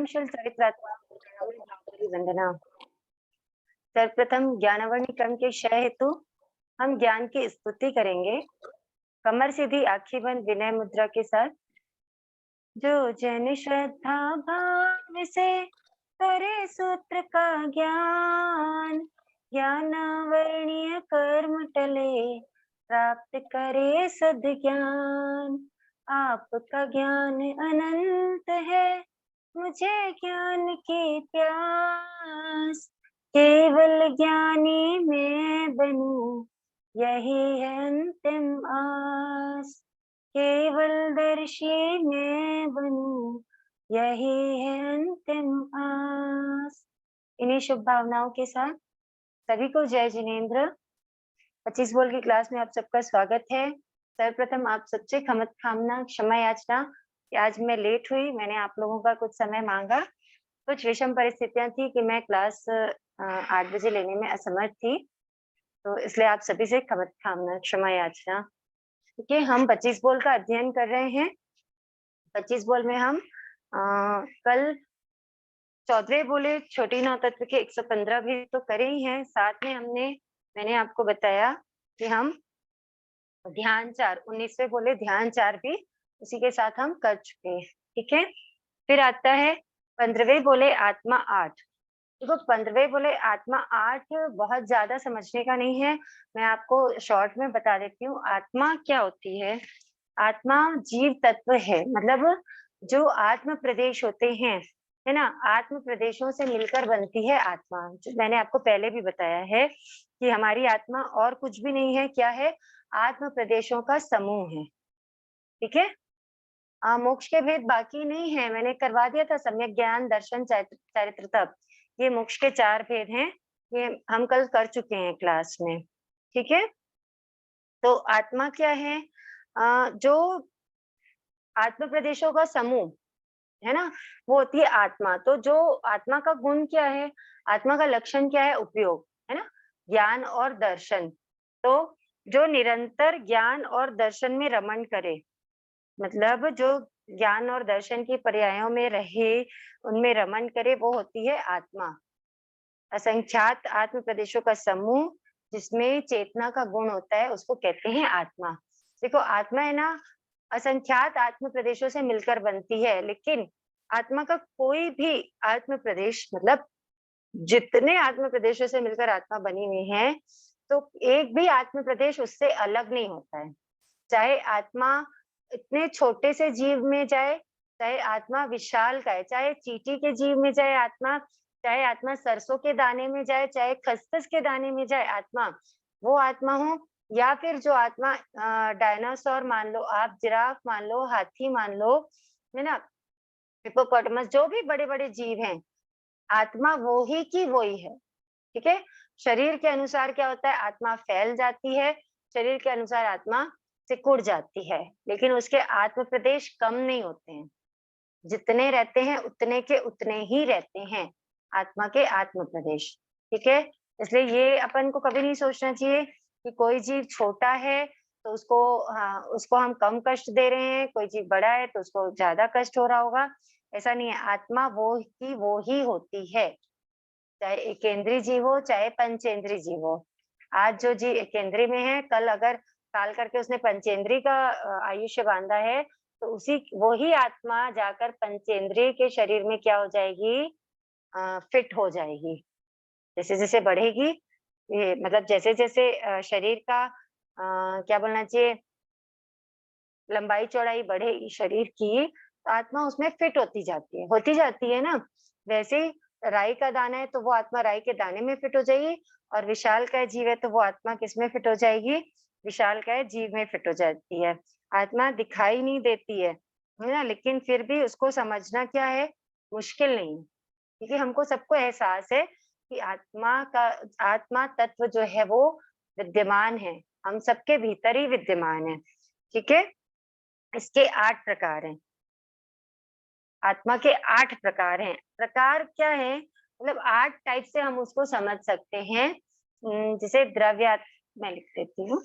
चरित्रात्मा वंदना। सर्वप्रथम ज्ञानवर्णी क्रम के क्षय हेतु हम ज्ञान की स्तुति करेंगे। कमर सीधी, आंखें बंद, विनय मुद्रा के साथ। जो जन श्रद्धा भाव से करे सूत्र का ज्ञान, ज्ञानावर्णीय कर्म टले प्राप्त करे सद ज्ञान। आपका ज्ञान अनंत है, मुझे ज्ञान की प्यास। केवल ज्ञानी मैं बनूं, यही है अंतिम आस। केवल दर्शी मैं बनूं, यही है अंतिम आस। इन्हीं शुभ भावनाओं के साथ सभी को जय जिनेंद्र। 25 बोल की क्लास में आप सबका स्वागत है। सर्वप्रथम आप सबसे क्षमा याचना कि आज मैं लेट हुई। मैंने आप लोगों का कुछ समय मांगा। कुछ विषम परिस्थितियां थी कि मैं क्लास 8 बजे लेने में असमर्थ थी, तो इसलिए आप सभी से क्षमा याचना। क्योंकि हम 25 बोल का अध्ययन कर रहे हैं। 25 बोल में हम कल 14वें बोले छोटी नौ तत्व के 115 भी तो करे ही हैं। साथ में मैंने आपको बताया कि हम ध्यान 4 19वें बोले ध्यान 4 भी उसी के साथ हम कर चुके हैं। ठीक है, फिर आता है 15वें बोले आत्मा 8। देखो 15वें बोले आत्मा 8 बहुत ज्यादा समझने का नहीं है, मैं आपको शॉर्ट में बता देती हूँ। आत्मा क्या होती है? आत्मा जीव तत्व है, मतलब जो आत्म प्रदेश होते हैं, है ना, आत्म प्रदेशों से मिलकर बनती है आत्मा। जो मैंने आपको पहले भी बताया है कि हमारी आत्मा और कुछ भी नहीं है, क्या है? आत्म प्रदेशों का समूह है। ठीक है, मोक्ष के भेद बाकी नहीं है, मैंने करवा दिया था। सम्यक ज्ञान, दर्शन, चारित्र, तप, ये मोक्ष के 4 भेद हैं। ये हम कल कर चुके हैं क्लास में। ठीक है, तो आत्मा क्या है? जो आत्म प्रदेशों का समूह है ना, वो होती है आत्मा। तो जो आत्मा का गुण क्या है, आत्मा का लक्षण क्या है? उपयोग, है ना, ज्ञान और दर्शन। तो जो निरंतर ज्ञान और दर्शन में रमण करे, मतलब जो ज्ञान और दर्शन की पर्यायों में रहे, उनमें रमण करे, वो होती है आत्मा। असंख्यात आत्म प्रदेशों का समूह जिसमें चेतना का गुण होता है, उसको कहते हैं आत्मा। देखो आत्मा है ना, असंख्यात आत्म प्रदेशों से मिलकर बनती है, लेकिन आत्मा का कोई भी आत्म प्रदेश, मतलब जितने आत्म प्रदेशों से मिलकर आत्मा बनी हुई है, तो एक भी आत्म प्रदेश उससे अलग नहीं होता है। चाहे आत्मा इतने छोटे से जीव में जाए, चाहे आत्मा विशाल का है, चाहे चींटी के जीव में जाए आत्मा, चाहे आत्मा सरसों के दाने में जाए, चाहे खसखस के दाने में जाए आत्मा, वो आत्मा हो, या फिर जो आत्मा डायनासोर मान लो आप, जिराफ मान लो, हाथी मान लो, है ना, हिप्पोपोटामस, जो भी बड़े बड़े जीव हैं, आत्मा वो ही की वो ही है। ठीक है, शरीर के अनुसार क्या होता है? आत्मा फैल जाती है, शरीर के अनुसार आत्मा सिकुड़ जाती है, लेकिन उसके आत्म प्रदेश कम नहीं होते हैं। जितने रहते हैं उतने के उतने ही रहते हैं आत्मा के आत्म प्रदेश। ठीक है, इसलिए ये अपन को कभी नहीं सोचना चाहिए कि कोई जीव छोटा है तो उसको हम कम कष्ट दे रहे हैं, कोई जीव बड़ा है तो उसको ज्यादा कष्ट हो रहा होगा। ऐसा नहीं है, आत्मा वो ही होती है, चाहे एकेंद्रीय जीव हो चाहे पंचेंद्रीय जीव हो। आज जो जीव एकेंद्रीय में है, कल अगर काल करके उसने पंचेंद्रीय का आयुष्य बांधा है, तो उसी वो ही आत्मा जाकर पंचेंद्रीय के शरीर में क्या हो जाएगी? फिट हो जाएगी। जैसे जैसे बढ़ेगी, ये मतलब जैसे जैसे शरीर का क्या बोलना चाहिए, लंबाई चौड़ाई बढ़ेगी शरीर की, तो आत्मा उसमें फिट होती जाती है ना। वैसे ही राई का दाना है तो वो आत्मा राई के दाने में फिट हो जाएगी, और विशालकाय जीव है तो वो आत्मा किसमें फिट हो जाएगी? विशालकाय जीव में फिट हो जाती है। आत्मा दिखाई नहीं देती है ना, लेकिन फिर भी उसको समझना क्या है? मुश्किल नहीं है, क्योंकि हमको सबको एहसास है कि आत्मा तत्व जो है वो विद्यमान है, हम सबके भीतर ही विद्यमान है। ठीक है, इसके 8 प्रकार हैं। आत्मा के 8 प्रकार हैं। प्रकार क्या है? मतलब 8 टाइप से हम उसको समझ सकते हैं। जैसे मैं लिख देती हूँ।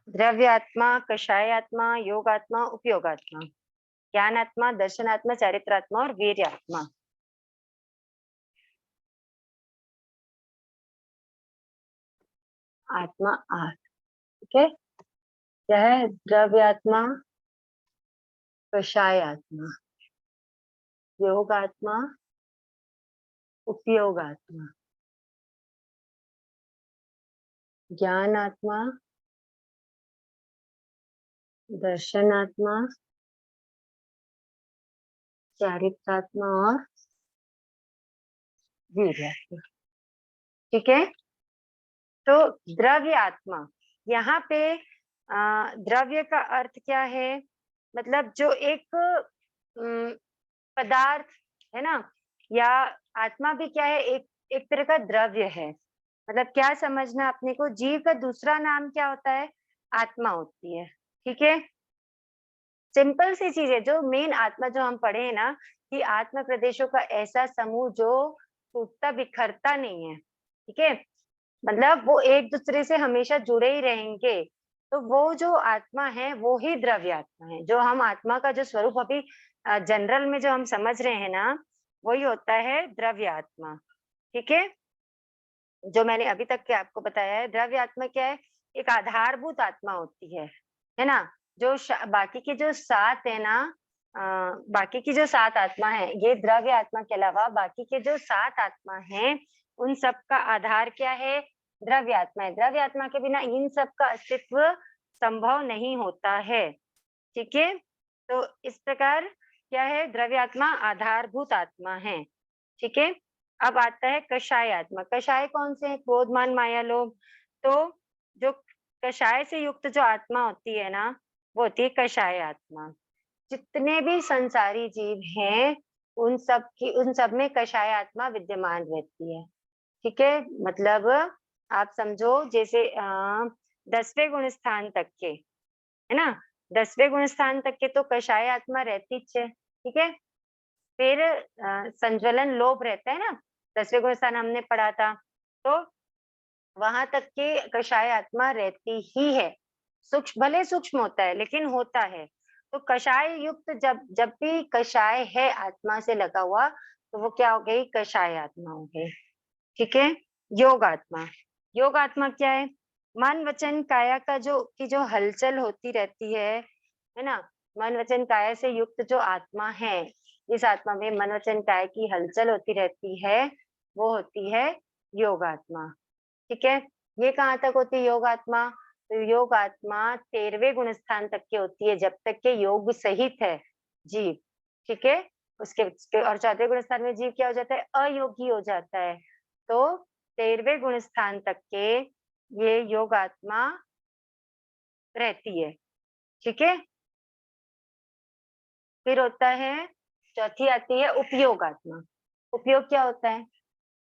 द्रव्यात्मा, कषायात्मा, योगात्मा, उपयोगात्मा। ज्ञानात्मा, दर्शनात्मा, चारित्रात्मा और वीर्यात्मा। आत्मा आठ, ठीक है। क्या है? द्रव्यात्मा, कषायात्मा, योगात्मा, उपयोगात्मा, ज्ञानात्मा, दर्शनात्मा, चारित्रात्मा और वीर्यात्मा, ठीक है। तो द्रव्य आत्मा, यहाँ पे द्रव्य का अर्थ क्या है? मतलब जो एक पदार्थ है ना, या आत्मा भी क्या है? एक एक तरह का द्रव्य है। मतलब क्या समझना अपने को, जीव का दूसरा नाम क्या होता है? आत्मा होती है, ठीक है। सिंपल सी चीज है, जो मेन आत्मा जो हम पढ़े हैं ना, कि आत्मा प्रदेशों का ऐसा समूह जो टूटता बिखरता नहीं है, ठीक है। मतलब वो एक दूसरे से हमेशा जुड़े ही रहेंगे। तो वो जो आत्मा है वो ही द्रव्य आत्मा है। जो हम आत्मा का जो स्वरूप अभी जनरल में जो हम समझ रहे हैं ना, वही होता है द्रव्य आत्मा, ठीक है। जो मैंने अभी तक के आपको बताया है, द्रव्य आत्मा क्या है? एक आधारभूत आत्मा होती है ना। जो बाकी के जो सात है ना, बाकी की जो सात आत्मा है, ये द्रव्य आत्मा के अलावा बाकी के जो सात आत्मा हैं, उन सब का आधार क्या है? द्रव्य आत्मा है। द्रव्य आत्मा के बिना इन सब का अस्तित्व संभव नहीं होता है, ठीक है। तो इस प्रकार क्या है? द्रव्य आत्मा आधारभूत आत्मा है, ठीक है। अब आता है कषाय आत्मा। कषाय कौन से हैं? क्रोध, मान, माया, लोभ। तो जो कषाय से युक्त जो आत्मा होती है ना, वो होती है कषाय आत्मा। जितने भी संसारी जीव हैं, उन सब में कषाय आत्मा विद्यमान रहती है, ठीक है। मतलब आप समझो जैसे 10वें गुण स्थान तक के, है ना, 10वें गुण स्थान तक के तो कषाय आत्मा रहती है, ठीक है। फिर संज्वलन लोभ रहता है ना, 10वें गुण स्थान हमने पढ़ा था। तो वहां तक के कषाय आत्मा रहती ही है। सूक्ष्म, भले सूक्ष्म होता है लेकिन होता है। तो कषाय युक्त जब जब भी कषाय है आत्मा से लगा हुआ, तो वो क्या हो गई? कषाय आत्मा हो गई, ठीक है। योग आत्मा, योग आत्मा क्या है? मन वचन काया का जो हलचल होती रहती है ना। मन वचन काया से युक्त जो आत्मा है, इस आत्मा में मन वचन काया की हलचल होती रहती है, वो होती है योग आत्मा, ठीक है। ये कहाँ तक होती है योग आत्मा? तो योग आत्मा 13वें गुण स्थान तक की होती है, जब तक के योग सहित है जीव, ठीक है। और 4वें गुण स्थान में जीव क्या हो जाता है? अयोगी हो जाता है। तो 13वें गुण स्थान तक के ये योग आत्मा रहती है, ठीक है। फिर होता है, चौथी आती है उपयोग आत्मा। उपयोग क्या होता है?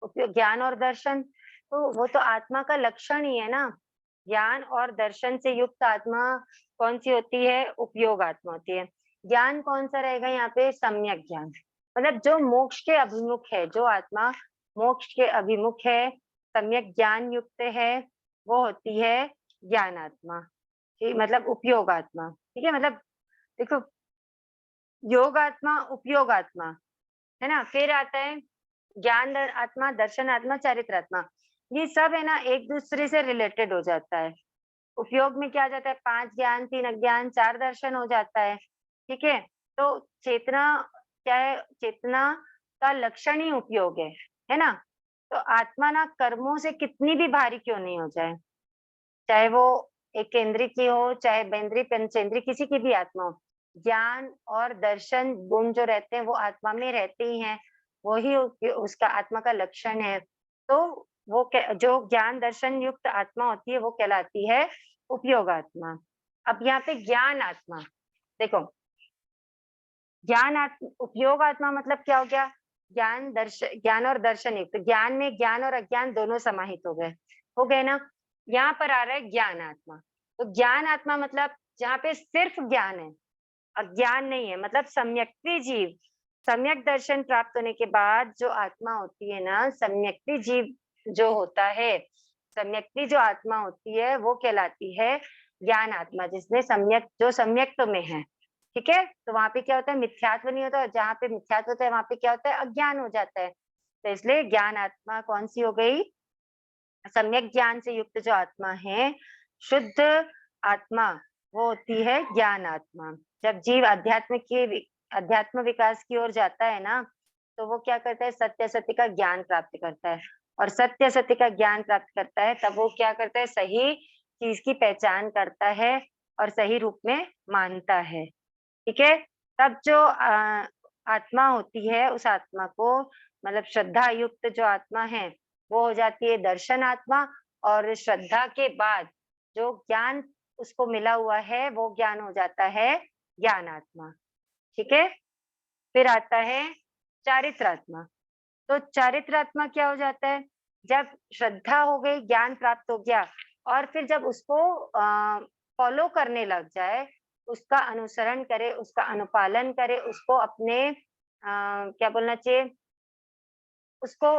उपयोग ज्ञान और दर्शन। तो वो तो आत्मा का लक्षण ही है ना। ज्ञान और दर्शन से युक्त आत्मा कौन सी होती है? उपयोग आत्मा होती है। ज्ञान कौन सा रहेगा यहाँ पे? सम्यक ज्ञान। मतलब जो मोक्ष के अभिमुख है, जो आत्मा मोक्ष के अभिमुख है, सम्यक ज्ञान युक्त है, वो होती है ज्ञान आत्मा, ठीक, मतलब उपयोग आत्मा, ठीक है। मतलब देखो, योग आत्मा, उपयोग आत्मा, है ना। फिर आता है ज्ञान आत्मा, दर्शन आत्मा, चारित्र आत्मा। ये सब है ना एक दूसरे से रिलेटेड हो जाता है। उपयोग में क्या आ जाता है? 5 ज्ञान, 3 अज्ञान, 4 दर्शन हो जाता है, ठीक है। तो चेतना क्या है? चेतना का लक्षण ही उपयोग है ना। तो आत्मा ना कर्मों से कितनी भी भारी क्यों नहीं हो जाए, चाहे वो एक केंद्रीय की हो, चाहे बेंद्री पंचेंद्री, किसी की भी आत्मा हो, ज्ञान और दर्शन गुण जो रहते हैं वो आत्मा में रहते ही हैं। वही उसका आत्मा का लक्षण है। तो वो जो ज्ञान दर्शन युक्त आत्मा होती है वो कहलाती है उपयोग आत्मा। अब यहाँ पे ज्ञान आत्मा देखो, उपयोग आत्मा मतलब क्या हो गया? ज्ञान और दर्शन युक्त। ज्ञान में ज्ञान और अज्ञान दोनों समाहित हो गए ना। यहाँ पर आ रहा है ज्ञान आत्मा। तो ज्ञान आत्मा मतलब जहाँ पे सिर्फ ज्ञान है, अज्ञान नहीं है, मतलब सम्यक्ति जीव। सम्यक दर्शन प्राप्त होने के बाद जो आत्मा होती है ना, सम्यक्ति जीव जो होता है, सम्यक्ति जो आत्मा होती है वो कहलाती है ज्ञान आत्मा, जिसमें सम्यक जो सम्यक्त में है, ठीक है, तो वहां पे क्या होता है, मिथ्यात्व नहीं होता, और जहाँ पे मिथ्यात्व होता है वहां पे क्या होता है, अज्ञान हो जाता है। तो इसलिए ज्ञान आत्मा कौन सी हो गई, सम्यक ज्ञान से युक्त जो आत्मा है, शुद्ध आत्मा, वो होती है ज्ञान आत्मा। जब जीव अध्यात्म विकास की ओर जाता है ना, तो वो क्या करता है, सत्य सत्य का ज्ञान प्राप्त करता है, और सत्य सत्य का ज्ञान प्राप्त करता है तब वो क्या करता है, सही चीज की पहचान करता है और सही रूप में मानता है। ठीक है, तब जो आत्मा होती है, उस आत्मा को मतलब श्रद्धा युक्त जो आत्मा है, वो हो जाती है दर्शन आत्मा, और श्रद्धा के बाद जो ज्ञान उसको मिला हुआ है, वो ज्ञान हो जाता है ज्ञान आत्मा। ठीक है, फिर आता है चारित्रात्मा। तो चारित्रात्मा क्या हो जाता है, जब श्रद्धा हो गई, ज्ञान प्राप्त हो गया, और फिर जब उसको फॉलो करने लग जाए, उसका अनुसरण करे, उसका अनुपालन करे, उसको अपने क्या बोलना चाहिए, उसको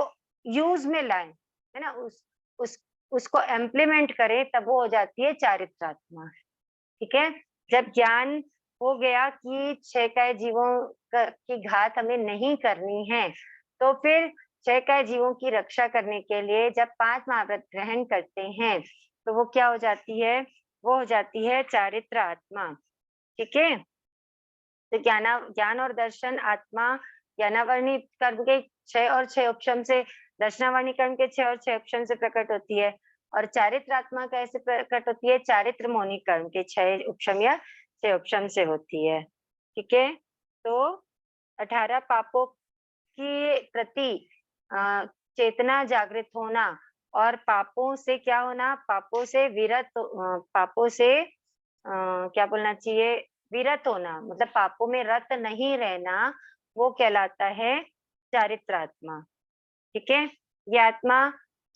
यूज में लाए, है ना, उस उसको इम्प्लीमेंट करे, तब वो हो जाती है चारित्रात्मा। ठीक है, जब ज्ञान हो गया कि 6 काय जीवों की घात हमें नहीं करनी है, तो फिर 6 काय जीवों की रक्षा करने के लिए जब 5 महाव्रत ग्रहण करते हैं, तो वो क्या हो जाती है, वो हो जाती है चारित्र आत्मा। ठीक है, तो ज्ञान और दर्शन आत्मा ज्ञानावर्णी कर्म के 6 और 6 उपशम से, दर्शनावर्णी कर्म के 6 और 6 उपशम से प्रकट होती है, और चारित्र आत्मा कैसे प्रकट होती है, चारित्र मौनी कर्म के 6 उपशम या 6 उपशम से होती है। ठीक है, तो 18 पापों के प्रति चेतना जागृत होना, और पापों से क्या होना, पापों से पापों से क्या बोलना चाहिए, विरत होना, मतलब पापों में रत नहीं रहना, वो कहलाता है चारित्रात्मा। ठीक है, ये आत्मा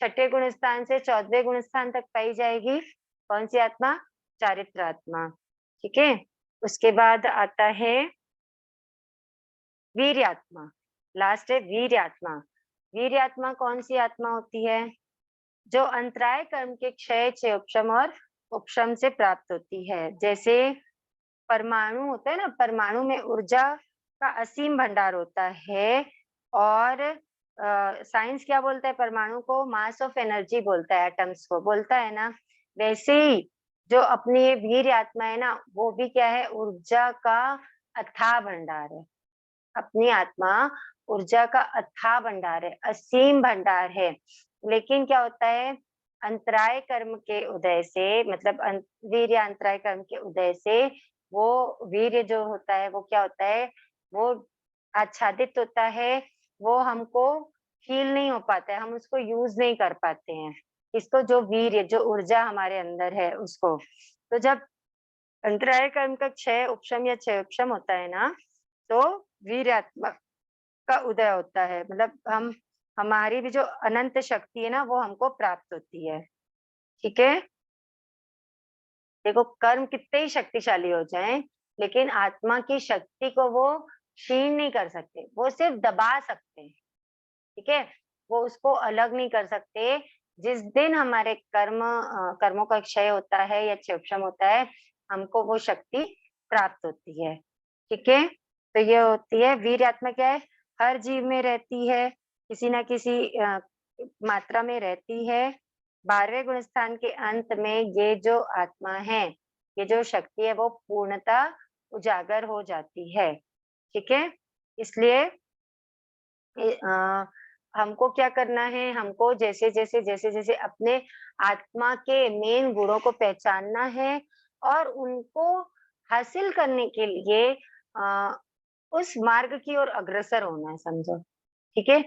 6ठे गुण स्थान से 14वें गुण स्थान तक पाई जाएगी। कौन सी आत्मा, चारित्रात्मा। ठीक है, उसके बाद आता है वीर्यात्मा। लास्ट है वीर्यात्मा। वीर्यात्मा कौन सी आत्मा होती है, जो अंतराय कर्म के क्षय, 6 उपशम और उपशम से प्राप्त होती है। जैसे परमाणु होता है ना, परमाणु में ऊर्जा का असीम भंडार होता है, और साइंस क्या बोलता है, परमाणु को मास ऑफ एनर्जी बोलता है, एटम्स को बोलता है ना। वैसे ही जो अपनी ये वीर आत्मा है ना, वो भी क्या है, ऊर्जा का अथाह भंडार है। अपनी आत्मा ऊर्जा का अथाह भंडार है, असीम भंडार है। लेकिन क्या होता है, अंतराय कर्म के उदय से, मतलब वीर्य अंतराय कर्म के उदय से, वो वीर्य जो होता है, वो क्या होता है, वो आच्छादित होता है, वो हमको फील नहीं हो पाता है, हम उसको यूज नहीं कर पाते हैं, इसको, जो वीर्य, जो ऊर्जा हमारे अंदर है उसको। तो जब अंतराय कर्म का 6 उपशम या 6 उपशम होता है ना, तो वीर्यात्मा का उदय होता है, मतलब हमारी भी जो अनंत शक्ति है ना, वो हमको प्राप्त होती है। ठीक है, देखो कर्म कितने ही शक्तिशाली हो जाएं, लेकिन आत्मा की शक्ति को वो क्षीण नहीं कर सकते, वो सिर्फ दबा सकते हैं। ठीक है, वो उसको अलग नहीं कर सकते। जिस दिन हमारे कर्मों का क्षय होता है या क्षयक्षम होता है, हमको वो शक्ति प्राप्त होती है। ठीक है, तो ये होती है वीर आत्मा, क्या है, हर जीव में रहती है, किसी ना किसी मात्रा में रहती है। 12वें गुण स्थान के अंत में ये जो आत्मा है, ये जो शक्ति है, वो पूर्णतः उजागर हो जाती है। ठीक है, इसलिए हमको क्या करना है, हमको जैसे जैसे अपने आत्मा के मेन गुणों को पहचानना है, और उनको हासिल करने के लिए उस मार्ग की ओर अग्रसर होना है, समझो। ठीक है,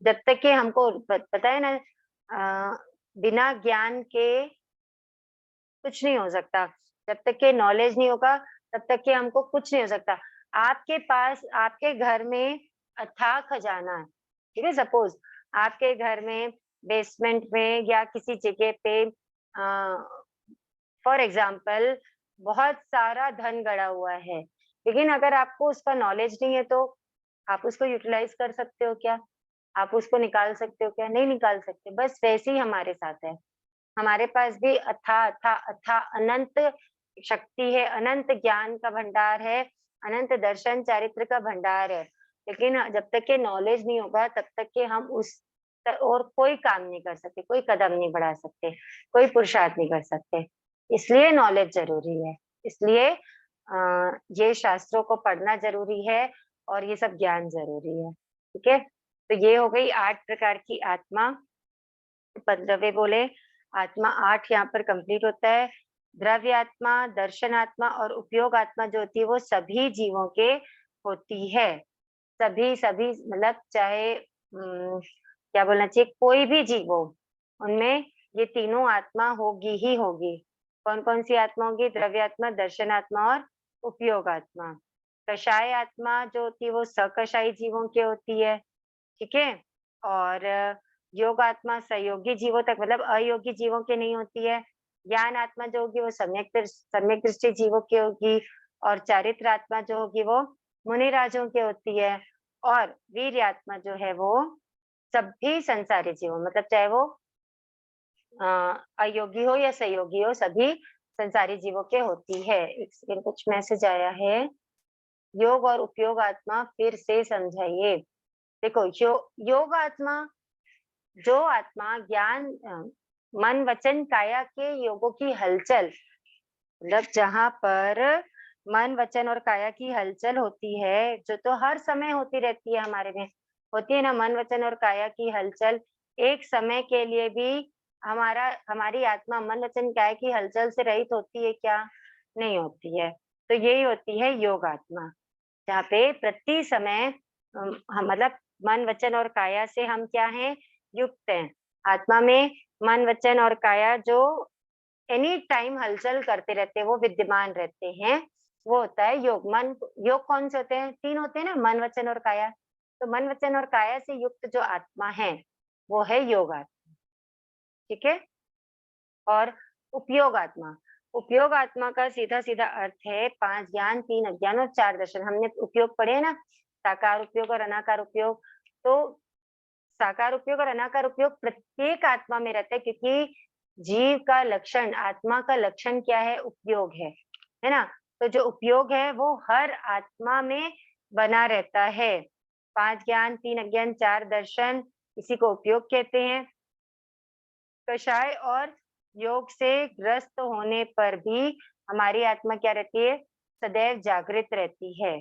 जब तक कि हमको पता है ना, बिना ज्ञान के कुछ नहीं हो सकता। जब तक के नॉलेज नहीं होगा, तब तक के हमको कुछ नहीं हो सकता। आपके पास, आपके घर में अथाह खजाना है, ठीक है, सपोज आपके घर में बेसमेंट में या किसी जगह पे फॉर एग्जाम्पल बहुत सारा धन गड़ा हुआ है, लेकिन अगर आपको उसका नॉलेज नहीं है, तो आप उसको यूटिलाइज कर सकते हो क्या? आप उसको निकाल सकते हो क्या? नहीं निकाल सकते। बस वैसे ही हमारे साथ है, हमारे पास भी अथाह अथाह अथाह अनंत शक्ति है, अनंत ज्ञान का भंडार है, अनंत दर्शन चारित्र का भंडार है। लेकिन जब तक ये नॉलेज नहीं होगा तब तक के हम उस और कोई काम नहीं कर सकते, कोई कदम नहीं बढ़ा सकते, कोई पुरुषार्थ नहीं कर सकते। इसलिए नॉलेज जरूरी है। इसलिए ये शास्त्रों को पढ़ना जरूरी है और ये सब ज्ञान जरूरी है। ठीक है, तो ये हो गई 8 प्रकार की आत्मा। 15वें बोले आत्मा 8 यहाँ पर कंप्लीट होता है। द्रव्य आत्मा, दर्शन आत्मा और उपयोग आत्मा जो होती है वो सभी जीवों के होती है। सभी सभी मतलब चाहे क्या बोलना चाहिए, कोई भी जीव हो उनमें ये तीनों आत्मा होगी ही होगी। कौन कौन सी आत्मा होगी? द्रव्य आत्मा, दर्शन आत्मा और उपयोग आत्मा। कषाय आत्मा जो होती है वो सकषायी जीवों की होती है। ठीक है, और योग आत्मा सहयोगी जीवों तक मतलब अयोगी जीवों की नहीं होती है। ज्ञान आत्मा जो होगी वो सम्यक दृष्टि जीवों की होगी। और चारित्र आत्मा जो होगी वो मुनिराजों की होती है। और वीर्य आत्मा जो है वो सभी संसारी जीवों मतलब चाहे वो अयोगी हो या सहयोगी हो, सभी संसारी जीवों के होती है। एक सेकंड, कुछ मैसेज आया है। योग और उपयोग आत्मा फिर से समझाइए। देखो योग आत्मा, जो आत्मा ज्ञान मन वचन काया के योगों की हलचल, मतलब जहां पर मन वचन और काया की हलचल होती है, जो तो हर समय होती रहती है, हमारे में होती है ना मन वचन और काया की हलचल। एक समय के लिए भी हमारी आत्मा मन वचन काया की हलचल से रहित होती है क्या? नहीं होती है। तो यही होती है योग आत्मा, जहाँ पे प्रति समय हम मतलब मन वचन और काया से हम क्या हैं? युक्त हैं। आत्मा में मन वचन और काया जो एनी टाइम हलचल करते रहते हैं, वो विद्यमान रहते हैं, वो होता है योग। योग कौन से होते हैं? 3 होते हैं ना, मन वचन और काया। तो मन वचन और काया से युक्त जो आत्मा है वो है योग आत्मा। ठीक है, और उपयोग आत्मा, उपयोग आत्मा का सीधा सीधा अर्थ है 5 ज्ञान, 3 अज्ञान और 4 दर्शन। हमने उपयोग पढ़े हैं ना, साकार उपयोग और अनाकार उपयोग। तो साकार उपयोग और अनाकार उपयोग प्रत्येक आत्मा में रहता है, क्योंकि जीव का लक्षण, आत्मा का लक्षण क्या है? उपयोग है ना? तो जो उपयोग है वो हर आत्मा में बना रहता है। 5 ज्ञान, 3 अज्ञान, 4 दर्शन, इसी को उपयोग कहते हैं। कषाय और योग से ग्रस्त होने पर भी हमारी आत्मा क्या रहती है? सदैव जागृत रहती है।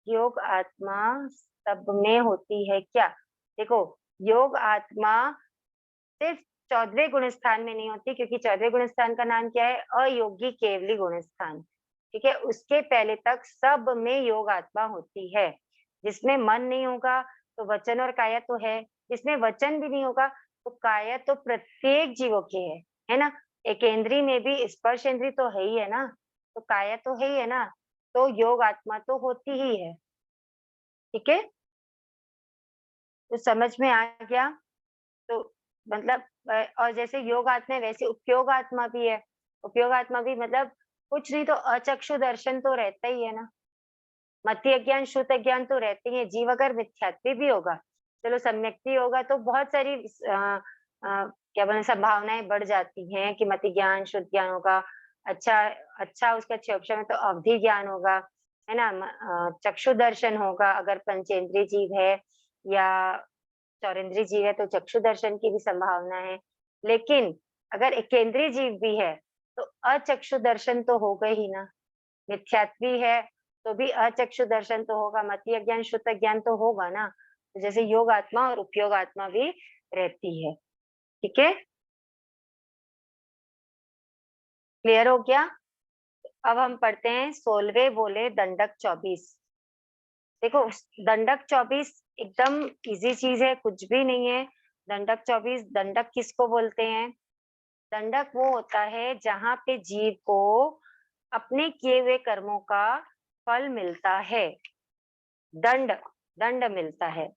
योग आत्मा सब में होती है क्या? देखो, योग आत्मा सिर्फ 14वें गुण स्थान में नहीं होती, क्योंकि 14वें गुण स्थान का नाम क्या है? अयोगी केवली गुण स्थान। ठीक है, उसके पहले तक सब में योग आत्मा होती है। जिसमें मन नहीं होगा तो वचन और काया तो है, जिसमें वचन भी नहीं होगा तो काया तो प्रत्येक जीवों की है ना? एक इंद्री में भी स्पर्श इंद्री तो है ही है ना, तो काया तो है ही है ना, तो योग आत्मा तो होती ही है। ठीक है, तो समझ में आ गया? तो मतलब और जैसे योग आत्मा है वैसे उपयोग आत्मा भी है। उपयोग आत्मा भी मतलब कुछ नहीं तो अचक्षु दर्शन तो रहता ही है ना, मति अज्ञान श्रुत अज्ञान तो रहते ही है। जीव अगर मिथ्यात्व भी होगा, चलो सम्यक्ति होगा तो बहुत सारी क्या बोले संभावनाएं बढ़ जाती हैं कि मति ज्ञान शुद्ध ज्ञान होगा। अच्छा अच्छा उसका क्षोभ में तो अवधि ज्ञान होगा, है ना? चक्षु दर्शन होगा अगर पंचेंद्रिय जीव है, या चौरेंद्रीय जीव है तो चक्षु दर्शन की भी संभावना है। लेकिन अगर एकेंद्रीय जीव भी है तो अचक्षु दर्शन तो होगा ही ना। मिथ्यात्वी है तो भी अचक्षु दर्शन तो होगा, मति अज्ञान शुद्ध ज्ञान तो होगा ना। तो जैसे योग आत्मा और उपयोग आत्मा भी रहती है। ठीक है, क्लियर हो गया? अब हम पढ़ते हैं 16वें बोले दंडक 24। देखो, दंडक 24 एकदम इजी चीज है, कुछ भी नहीं है। दंडक 24, दंडक किसको बोलते हैं? दंडक वो होता है जहां पे जीव को अपने किए हुए कर्मों का फल मिलता है। दंड, दंड मिलता है।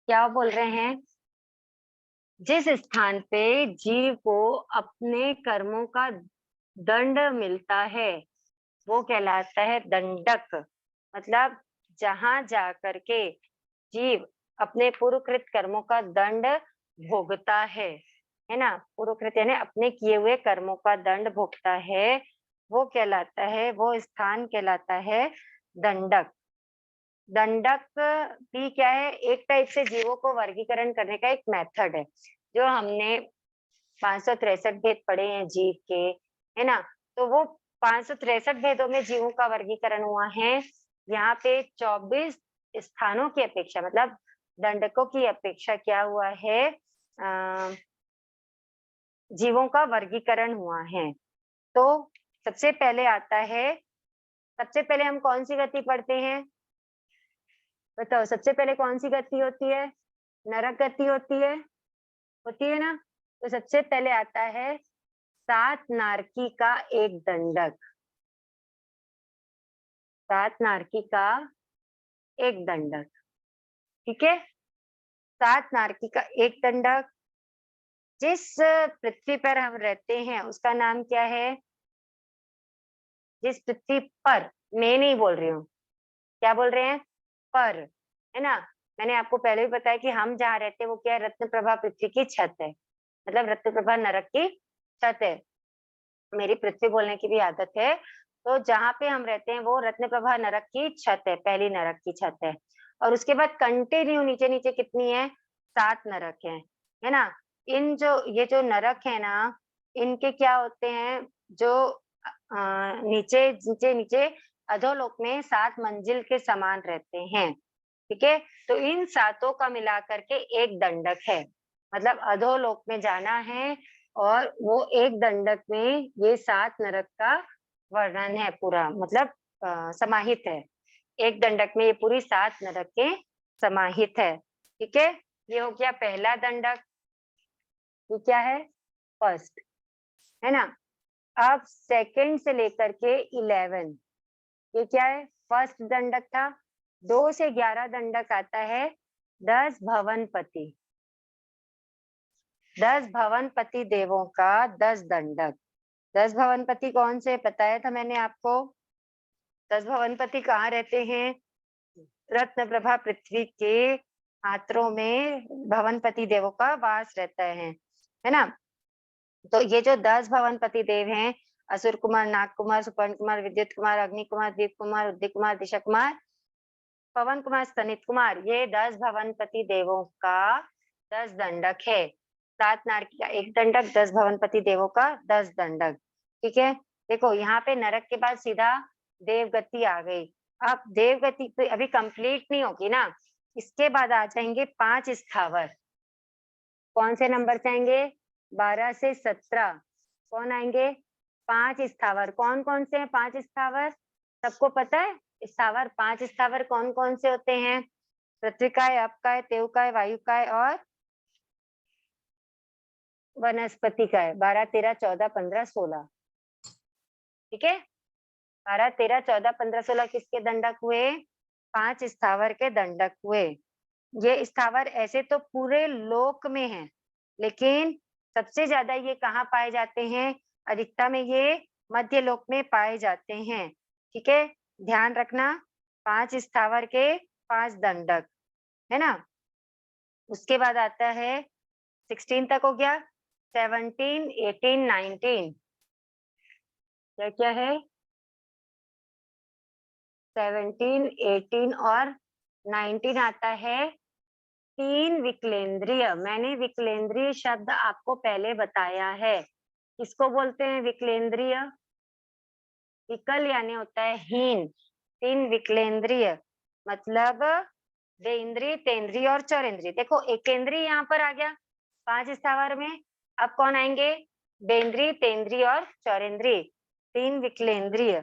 क्या बोल रहे हैं? जिस स्थान पे जीव को अपने कर्मों का दंड मिलता है वो कहलाता है दंडक। मतलब जहां जा करके जीव अपने पूर्वकृत कर्मों का दंड भोगता है, है ना, पूर्वकृत यानी अपने किए हुए कर्मों का दंड भोगता है, वो कहलाता है, वो स्थान कहलाता है दंडक। दंडक भी क्या है, एक टाइप से जीवों को वर्गीकरण करने का एक मेथड है। जो हमने 563 भेद पढ़े हैं जीव के, है ना, तो वो 563 भेदों में जीवों का वर्गीकरण हुआ है। यहाँ पे 24 स्थानों की अपेक्षा, मतलब दंडकों की अपेक्षा क्या हुआ है, जीवों का वर्गीकरण हुआ है। तो सबसे पहले आता है, सबसे पहले हम कौन सी गति पढ़ते हैं, बताओ, सबसे पहले कौन सी गति होती है, नरक गति होती है ना। तो सबसे पहले आता है 7 नारकी का एक दंडक, 7 नारकी का एक दंडक, ठीक है। 7 नारकी का एक दंडक। जिस पृथ्वी पर हम रहते हैं उसका नाम क्या है, जिस पृथ्वी पर, मैं नहीं बोल रही हूँ, क्या बोल रहे हैं, पर, है ना। मैंने आपको पहले भी बताया कि हम जहाँ रहते हैं वो क्या है, रत्न प्रभा पृथ्वी की छत है, मतलब रत्न प्रभा नरक की छत है। मेरी पृथ्वी बोलने की भी आदत है। तो जहाँ पे हम रहते हैं वो रत्न प्रभा नरक की छत है, पहली नरक की छत है। और उसके बाद कंटिन्यू नीचे नीचे कितनी है, 7 नरक है ना। इन जो ये जो नरक है ना, इनके क्या होते हैं, जो नीचे नीचे नीचे अधोलोक में 7 मंजिल के समान रहते हैं, ठीक है। तो इन सातों का मिला करके एक दंडक है, मतलब अधोलोक में जाना है, और वो एक दंडक में ये 7 नरक का वर्णन है पूरा, मतलब समाहित है। एक दंडक में ये पूरी 7 नरकें समाहित है, ठीक है। ये हो गया पहला दंडक, ये क्या है, फर्स्ट, है ना। अब सेकंड से लेकर के 11, ये क्या है, फर्स्ट दंडक था। 2 से 11 दंडक आता है 10 भवनपति, 10 भवनपति देवों का 10 दंडक। 10 भवनपति कौन से, बताया था मैंने आपको। 10 भवनपति कहाँ रहते हैं, रत्न प्रभा पृथ्वी के आत्रों में भवनपति देवों का वास रहता है ना। तो ये जो 10 भवनपति देव हैं, असुर कुमार, नाग कुमार, सुपर्ण कुमार, विद्युत कुमार, अग्नि कुमार, दीप कुमार, उद्दिक कुमार, दिशा कुमार, पवन कुमार, स्तनित कुमार, ये 10 भवनपति देवों का 10 दंडक है। 7 नारकी का एक दंडक, 10 भवनपति देवों का 10 दंडक, ठीक है। देखो यहाँ पे नरक के बाद सीधा देवगति आ गई। अब देवगति तो अभी कंप्लीट नहीं होगी ना, इसके बाद आ जाएंगे 5 स्थावर। कौन से नंबर से आएंगे, 12 से 17 कौन आएंगे, 5 स्थावर। कौन कौन से हैं 5 स्थावर, सबको पता है स्थावर, 5 स्थावर कौन कौन से होते हैं, पृथ्वी का है, अप का है, तेव का है, वायु का है और वनस्पति का है। 12 13 14 15 16, ठीक है। 12 13 14 15 16 किसके दंडक हुए, 5 स्थावर के दंडक हुए। ये स्थावर ऐसे तो पूरे लोक में है, लेकिन सबसे ज्यादा ये कहाँ पाए जाते हैं, अधिकता में ये मध्य लोक में पाए जाते हैं, ठीक है। ध्यान रखना, 5 स्थावर के 5 दंडक, है ना। उसके बाद आता है 16 तक हो गया, 17 18 19, क्या क्या है, 17 18 और 19 आता है 3 विकलेंद्रिय। मैंने विकलेंद्रिय शब्द आपको पहले बताया है, किसको बोलते हैं विकलेंद्रिय, विकल यानी होता है हीन, 3 विकलेंद्रिय मतलब देन्द्रिय, तेन्द्रिय और चौरेंद्रिय। देखो एकेंद्रिय यहाँ पर आ गया 5 स्थावर में, अब कौन आएंगे, देन्द्रिय, तेन्द्रिय और चौरेंद्रिय, 3 विकलेंद्रिय,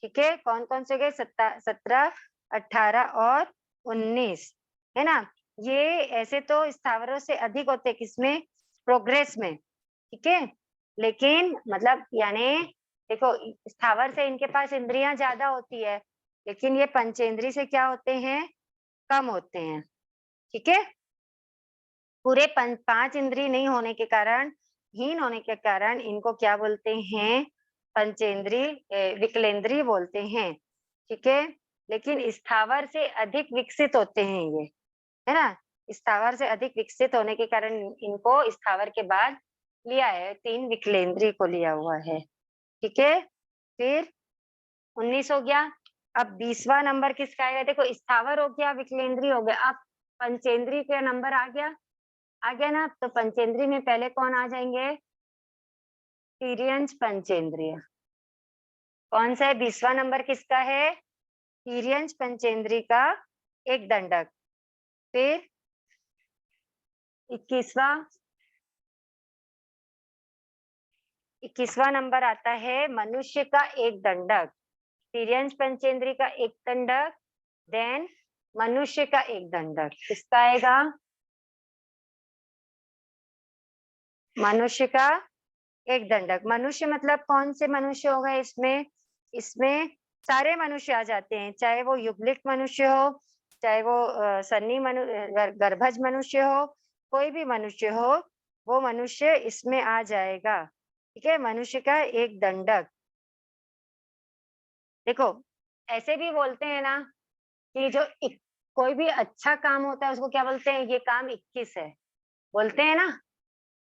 ठीक है। कौन कौन से गए, 17 18 और 19, है ना। ये ऐसे तो स्थावरों से अधिक होते किसमें, प्रोग्रेस में, ठीक है। लेकिन मतलब यानी देखो स्थावर से इनके पास इंद्रियां ज्यादा होती है, लेकिन ये पंचेंद्रिय से क्या होते हैं, कम होते हैं, ठीक है। पूरे 5 इंद्रिय नहीं होने के कारण, हीन होने के कारण इनको क्या बोलते हैं, पंचेंद्रिय विकलेंद्रिय बोलते हैं, ठीक है। लेकिन स्थावर से अधिक विकसित होते हैं ये, है ना। स्थावर से अधिक विकसित होने के कारण इनको स्थावर के बाद लिया है, 3 विकलेंद्रीय को लिया हुआ है। ठीक है, फिर 19 हो गया। अब 20वां नंबर किसका आएगा? देखो, स्थावर हो गया, विकलेंद्रीय हो गया, अब पंचेंद्रीय का नंबर आ गया। आ गया ना? तो पंचेंद्रीय में पहले कौन आ जाएंगे? तिर्यंच पंचेंद्रीय। कौन सा है? 20वां नंबर किसका है? तिर्यंच पंचेंद्रीय का एक दंडक। फिर 21वां 21वां नंबर आता है मनुष्य का एक दंडक। तिर्यंच पंचेंद्रीय का एक दंडक, देन मनुष्य का एक दंडक। किसका आएगा? मनुष्य का एक दंडक। मनुष्य मतलब कौन से मनुष्य हो गए इसमें? इसमें सारे मनुष्य आ जाते हैं, चाहे वो युग्लिक मनुष्य हो, चाहे वो सन्नी गर्भज मनुष्य हो, कोई भी मनुष्य हो, वो मनुष्य इसमें आ जाएगा। ठीक है, मनुष्य का एक दंडक। देखो, ऐसे भी बोलते हैं ना कि जो कोई भी अच्छा काम होता है उसको क्या बोलते हैं? ये काम 21 है, बोलते हैं ना।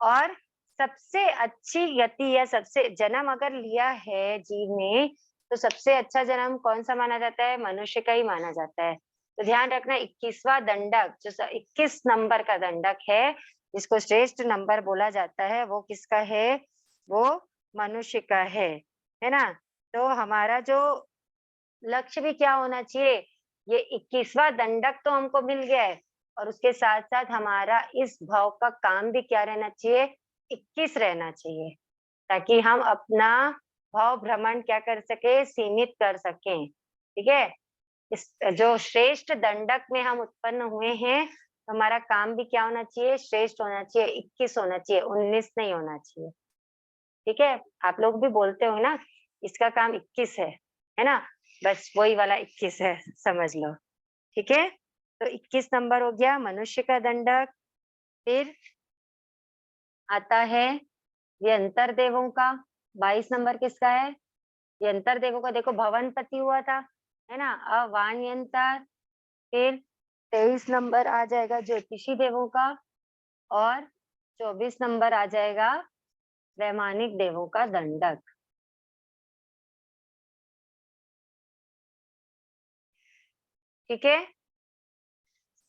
और सबसे अच्छी गति या सबसे जन्म अगर लिया है जीव ने, तो सबसे अच्छा जन्म कौन सा माना जाता है? मनुष्य का ही माना जाता है। तो ध्यान रखना, 21वां दंडक जो 21 नंबर का दंडक है, जिसको श्रेष्ठ नंबर बोला जाता है, वो किसका है? वो मनुष्य का है ना? तो हमारा जो लक्ष्य भी क्या होना चाहिए? ये 21वां दंडक तो हमको मिल गया है, और उसके साथ साथ हमारा इस भाव का काम भी क्या रहना चाहिए? 21 रहना चाहिए, ताकि हम अपना भाव भ्रमण क्या कर सके? सीमित कर सकें। ठीक है, इस जो श्रेष्ठ दंडक में हम उत्पन्न हुए हैं, तो हमारा काम भी क्या होना चाहिए? श्रेष्ठ होना चाहिए, 21 होना चाहिए, 19 नहीं होना चाहिए। ठीक है, आप लोग भी बोलते हो ना, इसका काम 21 है ना? बस वही वाला 21 है, समझ लो। ठीक है, तो 21 नंबर हो गया मनुष्य का दंडक। फिर आता है यंतर देवों का। 22 नंबर किसका है? यंतर देवों का। देखो, भवनपति हुआ था, है ना? अवान यंतर। फिर 23 नंबर आ जाएगा ज्योतिषी देवों का, और 24 नंबर आ जाएगा वैमानिक देवों का दंडक। ठीक है,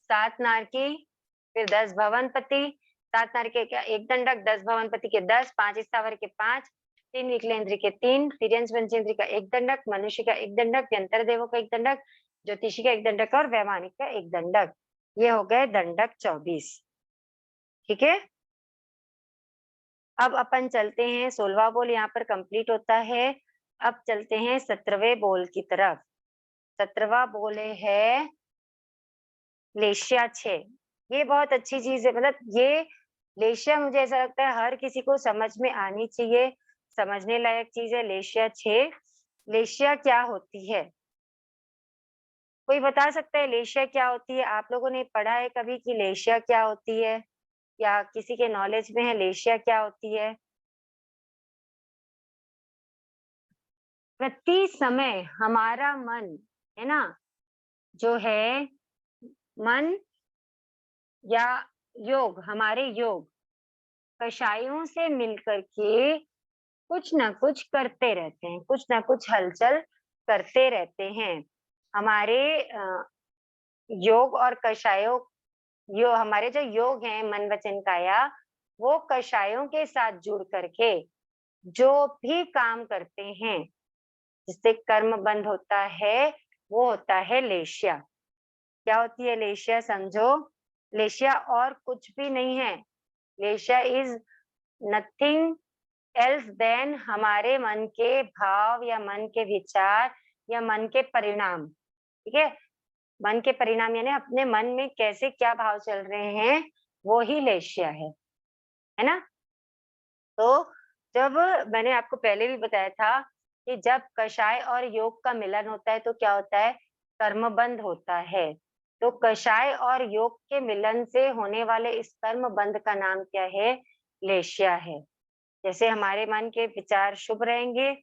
7 नारकी, फिर 10 भवनपति। 7 नारकी के एक दंडक, 10 भवनपति के 10, 5 स्थावर के 5, 3 विकलेंद्र के 3, तिर्यंच पंचेंद्र का एक दंडक, मनुष्य का एक दंडक, यंत्र देवों का एक दंडक, ज्योतिषी का एक दंडक और वैमानिक का एक दंडक। ये हो गए दंडक 24। ठीक है, अब अपन चलते हैं 16वां बोल यहाँ पर कंप्लीट होता है। अब चलते हैं 17वें बोल की तरफ। 17वां बोल है लेशिया 6। ये बहुत अच्छी चीज है, मतलब ये लेशिया मुझे ऐसा लगता है हर किसी को समझ में आनी चाहिए, समझने लायक चीज है लेशिया 6। लेशिया क्या होती है? कोई बता सकता है लेशिया क्या होती है? आप लोगों ने पढ़ा है कभी कि लेशिया क्या होती है, या किसी के नॉलेज में है लेशिया क्या होती है? प्रति समय हमारा मन, है ना, जो है मन या योग, हमारे योग कषायों से मिलकर के कुछ ना कुछ करते रहते हैं, कुछ ना कुछ हलचल करते रहते हैं। हमारे योग और कषायों, यो हमारे जो योग हैं मन वचन काया, वो कषायों के साथ जुड़ करके जो भी काम करते हैं, जिससे कर्म बंध होता है, वो होता है लेशिया। क्या होती है लेशिया? समझो, लेशिया और कुछ भी नहीं है। लेशिया इज नथिंग एल्स देन हमारे मन के भाव या मन के विचार या मन के परिणाम। ठीक है, मन के परिणाम यानी अपने मन में कैसे क्या भाव चल रहे हैं, वो ही लेशिया है ना? तो जब मैंने आपको पहले भी बताया था कि जब कषाय और योग का मिलन होता है तो क्या होता है? कर्मबंध होता है। तो कषाय और योग के मिलन से होने वाले इस कर्म बंध का नाम क्या है? लेशिया है। जैसे हमारे मन के विचार शुभ रहेंगे,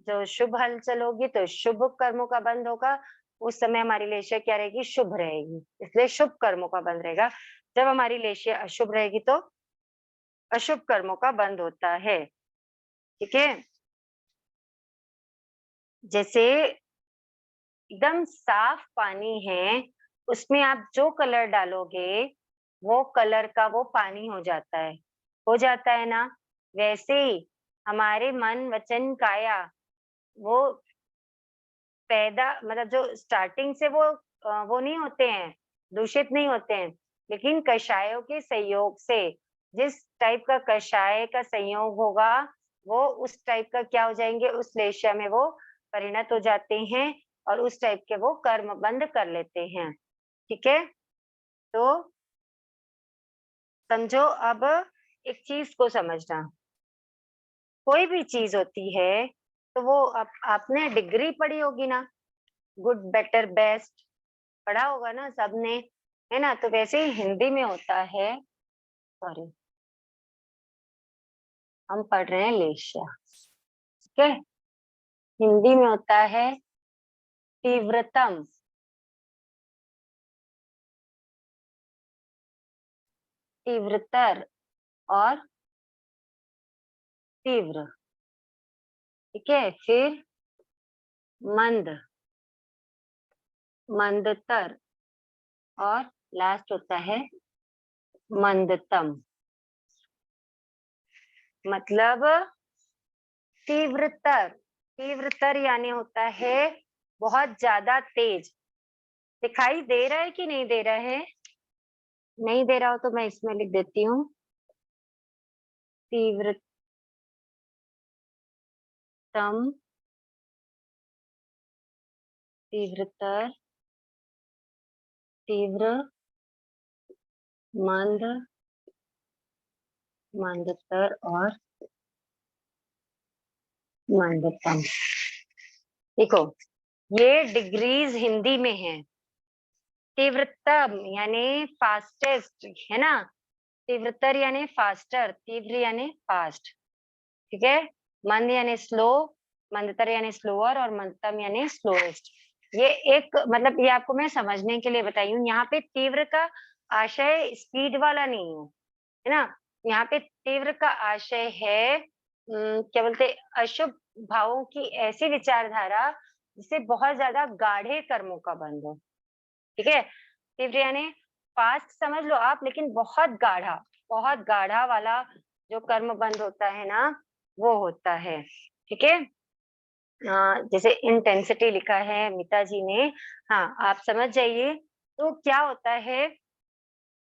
जो शुभ हलचल होगी तो शुभ कर्मों का बंध होगा, उस समय हमारी लेशिया क्या रहेगी? शुभ रहेगी, इसलिए शुभ कर्मों का बंध रहेगा। जब हमारी लेशिया अशुभ रहेगी तो अशुभ कर्मों का बंध होता है। ठीक है, जैसे एकदम साफ पानी है, उसमें आप जो कलर डालोगे, वो कलर का वो पानी हो जाता है ना? वैसे ही हमारे मन, वचन, काया वो पैदा मतलब जो स्टार्टिंग से वो नहीं होते हैं, दूषित नहीं होते हैं, लेकिन कषायों के संयोग से, जिस टाइप का कषाय का संयोग होगा, वो उस टाइप का क्या हो जाएंगे, उस लेशा में वो परिणत हो जाते हैं और उस टाइप के वो कर्म बंध कर लेते हैं। ठीक है, तो समझो। अब एक चीज को समझना, कोई भी चीज होती है तो वो आपने डिग्री पढ़ी होगी ना, गुड, बेटर, बेस्ट पढ़ा होगा ना सबने, है ना? तो वैसे ही हिंदी में होता है, सॉरी, हम पढ़ रहे हैं लेशा। ठीक है, हिंदी में होता है तीव्रतम, तीव्रतर और तीव्र। ठीक है, फिर मंद, मंदतर और लास्ट होता है मंदतम। मतलब तीव्रतर, तीव्रतर यानी होता है बहुत ज्यादा तेज। दिखाई दे रहा है कि नहीं दे रहा है? नहीं दे रहा हो तो मैं इसमें लिख देती हूँ, तीव्रतम, तीव्रतर, तीव्र, मंद, मंदतर और मंदतम। देखो, ये डिग्रीज हिंदी में है। तीव्रतम यानी फास्टेस्ट, है ना? तीव्रतर यानी फास्टर, तीव्र यानी फास्ट। ठीक है, मंद यानी स्लो, मंदतर यानी स्लोअर और मंदतम यानी स्लोएस्ट। ये एक मतलब ये आपको मैं समझने के लिए बताई हूँ। यहाँ पे तीव्र का आशय स्पीड वाला नहीं है ना? यहाँ पे तीव्र का आशय है क्या बोलते, अशुभ भावों की ऐसी विचारधारा जिससे बहुत ज्यादा गाढ़े कर्मों का बंध हो। ठीक है, तीव्र यानी फास्ट समझ लो आप, लेकिन बहुत गाढ़ा वाला जो कर्म बंध होता है ना, वो होता है। ठीक है, जैसे इंटेंसिटी लिखा है मिता जी ने, हाँ आप समझ जाइए। तो क्या होता है,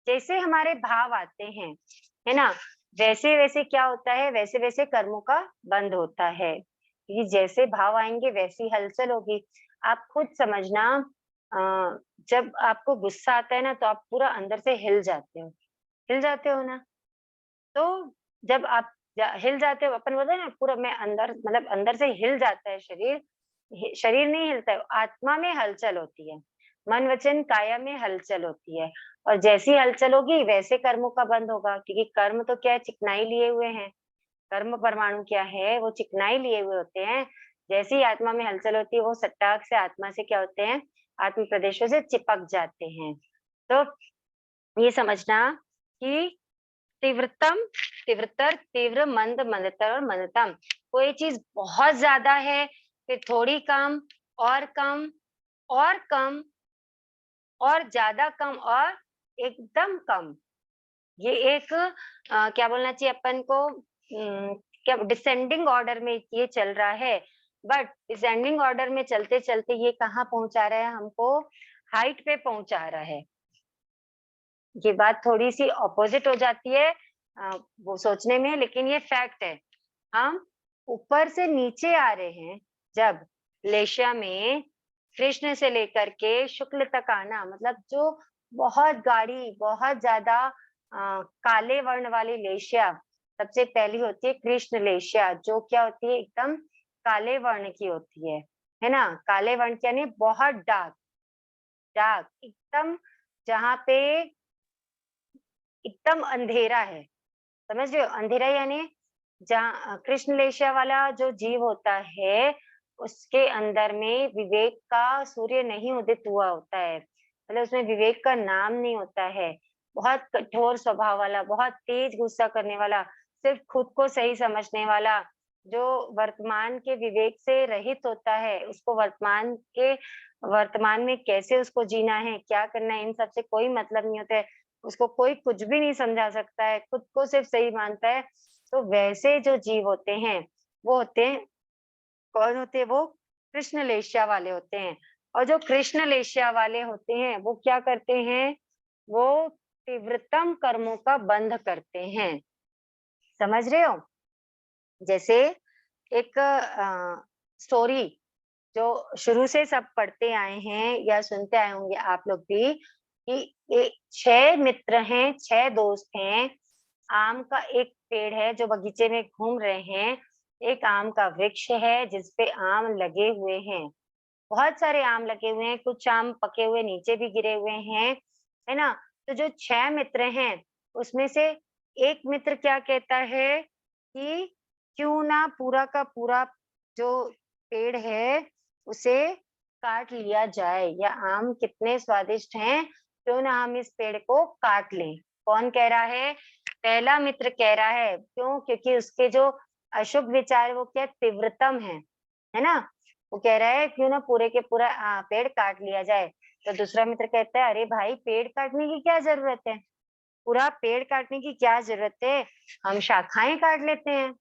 जैसे हमारे भाव आते हैं, है ना, वैसे वैसे क्या होता है, वैसे वैसे कर्मों का बंध होता है। क्योंकि जैसे भाव आएंगे वैसी हलचल होगी। आप खुद समझना, जब आपको गुस्सा आता है ना, तो आप पूरा अंदर से हिल जाते हो ना। तो जब आप हिल जाते हो, अपन बोलते हैं ना पूरा, मैं अंदर मतलब अंदर से हिल जाता है शरीर, शरीर नहीं हिलता है, आत्मा में हलचल होती है, मन वचन काया में हलचल होती है। और जैसी हलचल होगी वैसे कर्मों का बंध होगा, क्योंकि कर्म तो क्या है, चिकनाई लिए हुए हैं। कर्म परमाणु क्या है, वो चिकनाई लिए हुए होते हैं। जैसी ही आत्मा में हलचल होती है, वो सट्टाक से आत्मा से क्या होते हैं, आत्म प्रदेशों से चिपक जाते हैं। तो ये समझना कि तीव्रतम, तीव्रतर, तीव्र, मंद, मंदतर और मंदतम। कोई चीज बहुत ज्यादा है, फिर थोड़ी कम, और कम, और कम, और ज्यादा कम, और एकदम कम। ये एक क्या बोलना चाहिए अपन को, क्या डिसेंडिंग ऑर्डर में ये चल रहा है। बट डिसेंडिंग ऑर्डर में चलते चलते ये कहाँ पहुंचा रहा है हमको, हाइट पे पहुंचा रहा है। ये बात थोड़ी सी ऑपोजिट हो जाती है वो सोचने में, लेकिन ये फैक्ट है। हम ऊपर से नीचे आ रहे हैं। जब लेशिया में कृष्ण से लेकर के शुक्ल तक आना, मतलब जो बहुत गाढ़ी, बहुत ज्यादा काले वर्ण वाली लेशिया सबसे पहली होती है, कृष्ण लेशिया, जो क्या होती है, एकदम काले वर्ण की होती है ना? काले वर्ण की यानी बहुत डार्क, डार्क एकदम, जहाँ पे एकदम अंधेरा है। समझ रहे हो, अंधेरा यानी जहाँ कृष्ण लेशिया वाला जो जीव होता है, उसके अंदर में विवेक का सूर्य नहीं उदित हुआ होता है, मतलब उसमें विवेक का नाम नहीं होता है। बहुत कठोर स्वभाव वाला, बहुत तेज गुस्सा करने वाला, सिर्फ खुद को सही समझने वाला, जो वर्तमान के विवेक से रहित होता है, उसको वर्तमान में कैसे उसको जीना है, क्या करना है, इन सब से कोई मतलब नहीं होता है। उसको कोई कुछ भी नहीं समझा सकता है, खुद को सिर्फ सही मानता है। तो वैसे जो जीव होते हैं, वो होते हैं, कौन होते हैं वो? कृष्णलेष्या वाले होते हैं। और जो कृष्णलेष्या वाले होते हैं, वो क्या करते हैं? वो तीव्रतम कर्मों का बंध करते हैं। समझ रहे हो? जैसे एक स्टोरी जो शुरू से सब पढ़ते आए हैं या सुनते आए होंगे आप लोग भी, कि 6 मित्र हैं, 6 दोस्त हैं। आम का एक पेड़ है जो बगीचे में घूम रहे हैं। एक आम का वृक्ष है जिसपे आम लगे हुए हैं। बहुत सारे आम लगे हुए हैं, कुछ आम पके हुए नीचे भी गिरे हुए हैं, है ना? तो जो 6 मित्र हैं, उसमें से एक मित्र क्या कहता है कि क्यों ना पूरा का पूरा जो पेड़ है, उसे काट लिया जाए, या आम कितने स्वादिष्ट हैं, क्यों ना हम इस पेड़ को काट लें। कौन कह रहा है? पहला मित्र कह रहा है। क्यों? क्योंकि उसके जो अशुभ विचार वो क्या तीव्रतम है ना? वो कह रहा है क्यों ना पूरे के पूरा पेड़ काट लिया जाए। तो दूसरा मित्र कहता है, अरे भाई पेड़ काटने की क्या जरूरत है? पूरा पेड़ काटने की क्या जरूरत है? हम शाखाएं काट लेते हैं।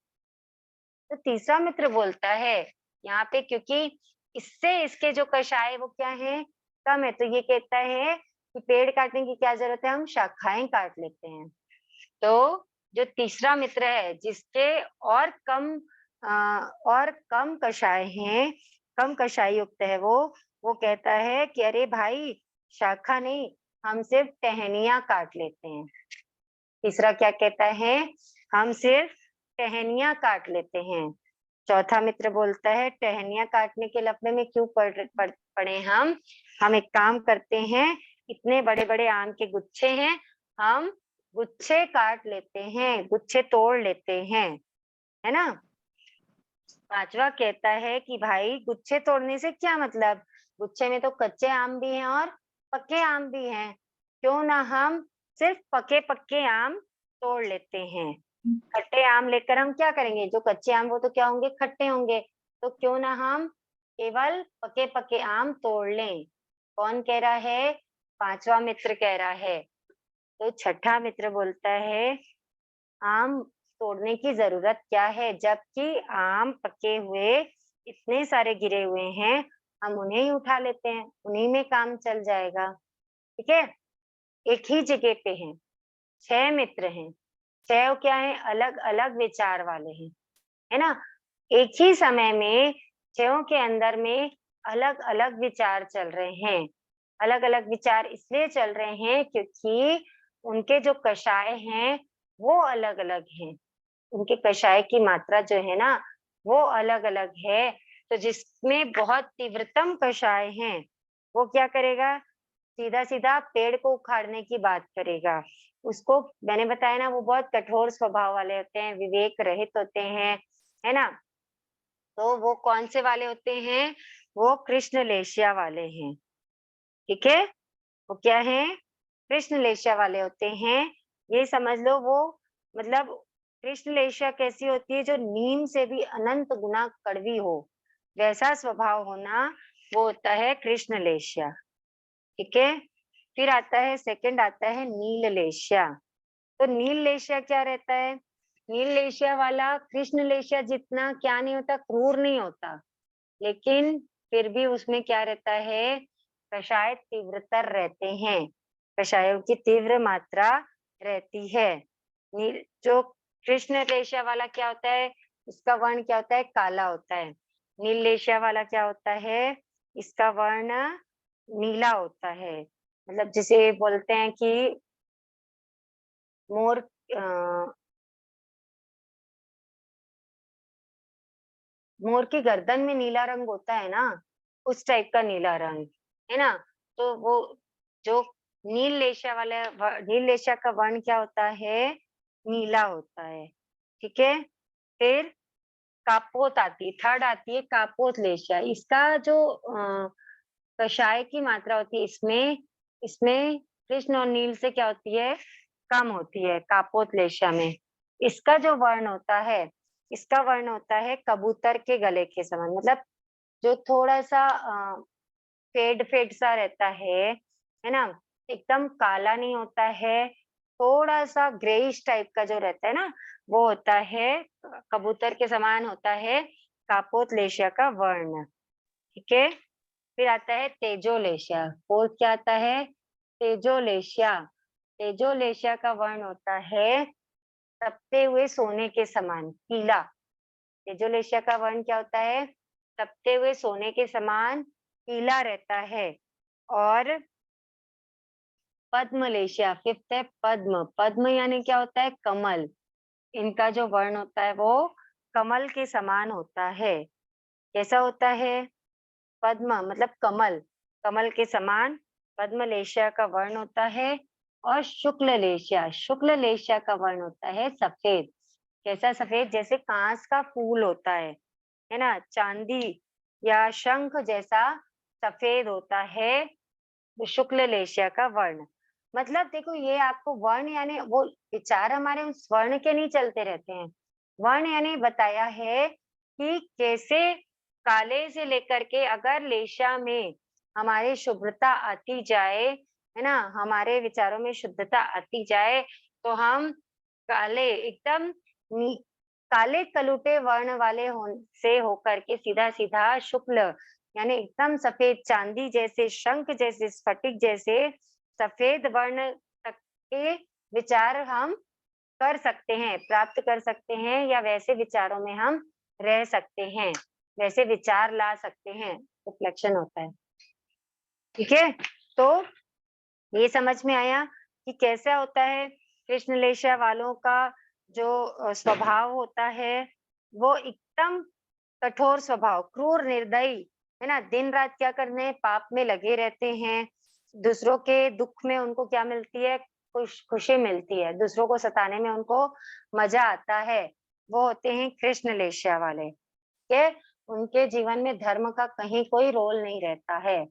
तो तीसरा मित्र बोलता है यहाँ पे, क्योंकि इससे इसके जो कषाय वो क्या है, कम है, तो ये कहता है कि पेड़ काटने की क्या जरूरत है, हम शाखाएं काट लेते हैं। तो जो तीसरा मित्र है जिसके और कम और कम कषाय हैं, कम कषाय युक्त है वो कहता है कि अरे भाई शाखा नहीं, हम सिर्फ टहनियाँ काट लेते हैं। तीसरा क्या कहता है? हम सिर्फ टहनियाँ काट लेते हैं। चौथा मित्र बोलता है टहनियाँ काटने के लफड़े में क्यों पड़े हम एक काम करते हैं, इतने बड़े-बड़े आम के गुच्छे हैं, हम गुच्छे काट लेते हैं, गुच्छे तोड़ लेते हैं, है ना? पांचवा कहता है कि भाई गुच्छे तोड़ने से क्या मतलब, गुच्छे में तो कच्चे आम भी हैं और पक्के आम भी हैं, क्यों ना हम सिर्फ पके-पक्के आम तोड़ लेते हैं। खट्टे आम लेकर हम क्या करेंगे? जो कच्चे आम वो तो क्या होंगे? खट्टे होंगे। तो क्यों ना हम केवल पके-पके आम तोड़ लें। कौन कह रहा है? पांचवा मित्र कह रहा है। तो छठा मित्र बोलता है आम तोड़ने की जरूरत क्या है, जबकि आम पके हुए इतने सारे गिरे हुए हैं, हम उन्हें ही उठा लेते हैं, उन्हीं में काम चल जाएगा। ठीक है? एक ही जगह पे हैं, 6 मित्र हैं, 6 क्या है? अलग-अलग विचार वाले हैं, है ना? एक ही समय में 6 के अंदर में अलग-अलग विचार चल रहे हैं। अलग-अलग विचार इसलिए चल रहे हैं क्योंकि उनके जो कषाय हैं, वो अलग-अलग हैं। उनके कषाय की मात्रा जो है ना, वो अलग-अलग है। तो जिसमें बहुत तीव्रतम कषाय हैं, वो क्या करेगा? सीधा-सीधा पेड़ को उखाड़ने की बात करेगा। उसको मैंने बताया ना, वो बहुत कठोर स्वभाव वाले होते हैं, विवेक रहित होते हैं, है ना? तो वो कौन से वाले होते हैं? वो कृष्णलेशिया वाले हैं, ठीक है? वो क्या हैं? कृष्णलेशिया वाले होते हैं। ये समझ लो वो मतलब कृष्णलेशिया कैसी होती है? जो नीम से भी अनंत गुना कड़वी हो, वैसा स्वभाव होना वो होता है कृष्णलेशिया, ठीक है? फिर आता है सेकंड आता है नीललेशिया। तो नीललेशिया क्या रहता है? नीललेशिया वाला कृष्णलेशिया जितना क्या नहीं होता, क्रूर नहीं होता, लेकिन फिर भी उसमें क्या रहता है? कषाय तीव्रतर रहते हैं, कषायों की तीव्र मात्रा रहती है। नील जो कृष्ण रेशा वाला क्या होता है? इसका वर्ण क्या होता है? काला होता है। नील रेशा वाला क्या होता है? इसका वर्ण नीला होता है। मतलब जिसे बोलते हैं कि मोर अ, मोर की गर्दन में नीला रंग होता है ना, उस टाइप का नीला रंग, है ना? तो वो जो नील लेशा का वर्ण क्या होता है? नीला होता है, ठीक है? फिर कापोत आती है, थर्ड आती है कापोत लेशा। इसका जो कषाय की मात्रा होती है इसमें इसमें कृष्ण और नील से क्या होती है, कम होती है कापोतलेशिया में। इसका जो वर्ण होता है, इसका वर्ण होता है कबूतर के गले के समान, मतलब जो थोड़ा सा फेड फेड सा रहता है ना, एकदम काला नहीं होता है, थोड़ा सा ग्रेइश टाइप का जो रहता है ना, वो होता है कबूतर के समान होता है कापोतलेशिया का वर्ण। ठीक है, फिर आता है तेजोलेशिया। फोर्थ क्या आता है, तेजोलेशिया। तेजोलेशिया का वर्ण होता है तपते हुए सोने के समान, पीला। तेजोलेशिया का वर्ण क्या होता है, तपते हुए सोने के समान पीला रहता है। और पद्मलेशिया, फिफ्थ है पद्म। पद्म यानी क्या होता है, कमल। इनका जो वर्ण होता है वो कमल के समान होता है। कैसा होता है, पद्म मतलब कमल, कमल के समान पद्मलेशिया का वर्ण होता है। और शुक्ललेशिया, शुक्ललेशिया का वर्ण होता है सफेद। कैसा सफेद, जैसे कांस का फूल होता है ना, चांदी या शंख जैसा सफेद होता है शुक्ललेशिया का वर्ण। मतलब देखो, ये आपको वर्ण यानी वो विचार हमारे उस वर्ण के नहीं चलते रहते हैं। वर्ण यानी बताया है कि कैसे काले से लेकर के अगर लेशा में हमारी शुभ्रता आती जाए, है ना, हमारे विचारों में शुद्धता आती जाए, तो हम काले एकदम काले कलुटे वर्ण वाले से होकर के सीधा सीधा शुक्ल यानी एकदम सफेद चांदी जैसे, शंख जैसे, स्फटिक जैसे सफेद वर्ण तक के विचार हम कर सकते हैं, प्राप्त कर सकते हैं, या वैसे विचारों में हम रह सकते हैं, वैसे विचार ला सकते हैं। रिफ्लेक्शन होता है। ठीक है, तो ये समझ में आया कि कैसा होता है कृष्णलेशा वालों का जो स्वभाव होता है, वो एकदम कठोर स्वभाव, क्रूर, निर्दयी, है ना। दिन रात क्या करने, पाप में लगे रहते हैं। दूसरों के दुख में उनको क्या मिलती है, खुशी मिलती है। दूसरों को सताने में उनको मजा आता है। वो होते हैं कृष्णलेशा वाले के। उनके जीवन में धर्म का कहीं कोई रोल नहीं रहता है।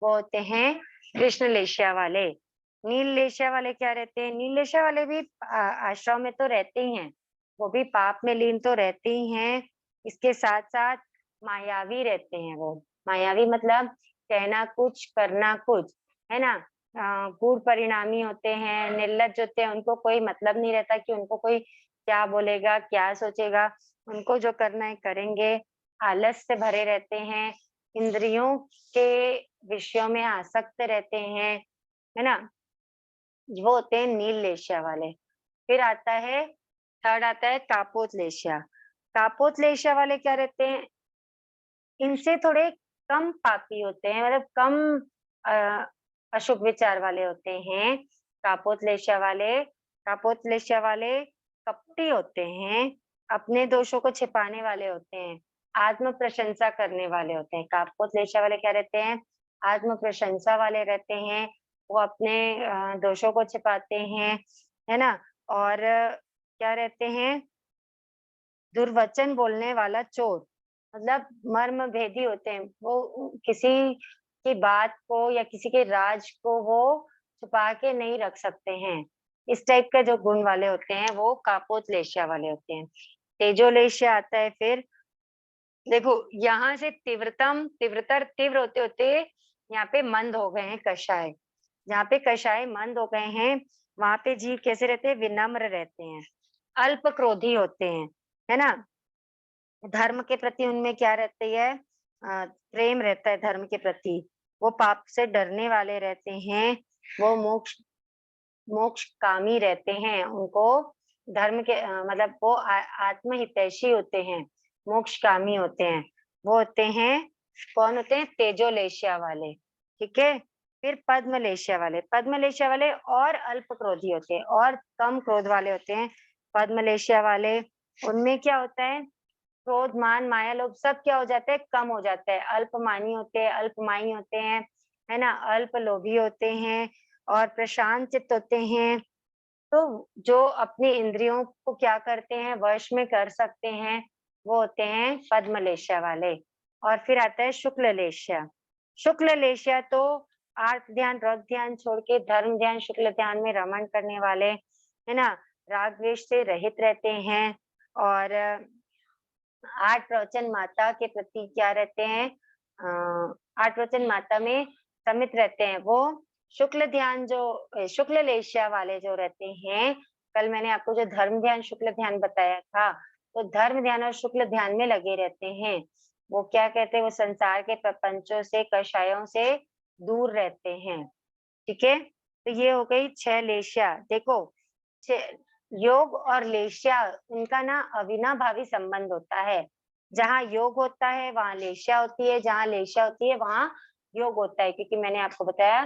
वो होते हैं कृष्णलेशा वाले। नीललेशा वाले क्या रहते हैं, नीललेशा वाले भी आश्रम में तो रहते ही हैं, वो भी पाप में लीन तो रहते ही हैं। इसके साथ साथ मायावी रहते हैं। वो मायावी मतलब कहना कुछ करना कुछ, है ना। गूढ़ परिणामी होते हैं, निर्लज्ज होते हैं। उनको कोई मतलब नहीं रहता कि उनको कोई क्या बोलेगा, क्या सोचेगा। उनको जो करना है करेंगे। आलस से भरे रहते हैं, इंद्रियों के विषयों में आसक्त रहते हैं, है ना। वो होते हैं नीललेशा वाले। फिर आता है, थर्ड आता है कापोतलेशा। कापोतलेशा वाले क्या रहते हैं, इनसे थोड़े कम पापी होते हैं, मतलब कम अ, अशुभ विचार वाले होते हैं कापोतलेशा वाले। कापोतलेशा वाले कपटी होते हैं, अपने दोषों को छिपाने वाले होते हैं, आत्म प्रशंसा करने वाले होते हैं। कापोतलेशा वाले क्या रहते हैं, आत्म प्रशंसा वाले रहते हैं। वो अपने दोषों को छिपाते हैं, है ना। और क्या रहते हैं, दुर्वचन बोलने वाला चोर, मतलब मर्म भेदी होते हैं। वो किसी की बात को या किसी के राज को वो छुपा के नहीं रख सकते हैं। इस टाइप का जो गुण वाले होते हैं वो कापोतलेशा वाले होते हैं। तेजोलेशा आता है फिर। देखो, यहाँ से तीव्रतम तीव्रतर तीव्र होते होते यहाँ पे मंद हो गए हैं कषाय। जहाँ पे कषाय मंद हो गए हैं, वहां पे जीव कैसे रहते हैं, विनम्र रहते हैं, अल्प क्रोधी होते हैं, है ना। धर्म के प्रति उनमें क्या रहती है, प्रेम रहता है धर्म के प्रति। वो पाप से डरने वाले रहते हैं। वो मोक्ष मोक्ष कामी रहते हैं। उनको धर्म के मतलब वो आत्महितैषी होते हैं, मोक्ष कामी होते हैं। वो होते हैं, कौन होते हैं, तेजोलेशिया वाले। ठीक है, फिर पद्मलेशिया वाले। पद्मलेशिया वाले और अल्प क्रोधी होते हैं, और कम क्रोध वाले होते हैं पद्मलेशिया वाले। उनमें क्या होता है, क्रोध, मान, माया, लोभ सब क्या हो जाता है, कम हो जाता है। अल्पमानी होते हैं, अल्पमाई होते हैं, है ना, अल्प लोभी होते हैं और प्रशांत चित्त होते हैं। तो जो अपनी इंद्रियों को क्या करते हैं, वश में कर सकते हैं, वो होते हैं पद्मलेशा वाले। और फिर आता है शुक्ललेशा। शुक्ललेशा तो आर्त ध्यान, रग ध्यान छोड़ के धर्म ध्यान, शुक्ल ध्यान में रमण करने वाले, है ना, राग द्वेष से रहित रहते हैं और 8 प्रवचन माता के प्रति क्या रहते हैं, 8 प्रवचन माता में समित रहते हैं। वो शुक्ल ध्यान जो शुक्ल लेशिया वाले जो रहते हैं, कल मैंने आपको जो धर्म ध्यान, शुक्ल ध्यान बताया था, तो धर्म ध्यान और शुक्ल ध्यान में लगे रहते हैं। वो क्या कहते हैं, वो संसार के प्रपंचों से, कषायों से दूर रहते हैं। ठीक है? तो ये हो गई 6 लेशिया। देखो, 6 योग और लेशिया उनका ना अविनाभावी संबंध होता है। जहाँ योग होता है वहाँ लेशिया होती है, जहाँ लेशिया होती है वहाँ योग होता है। क्योंकि मैंने आपको बताया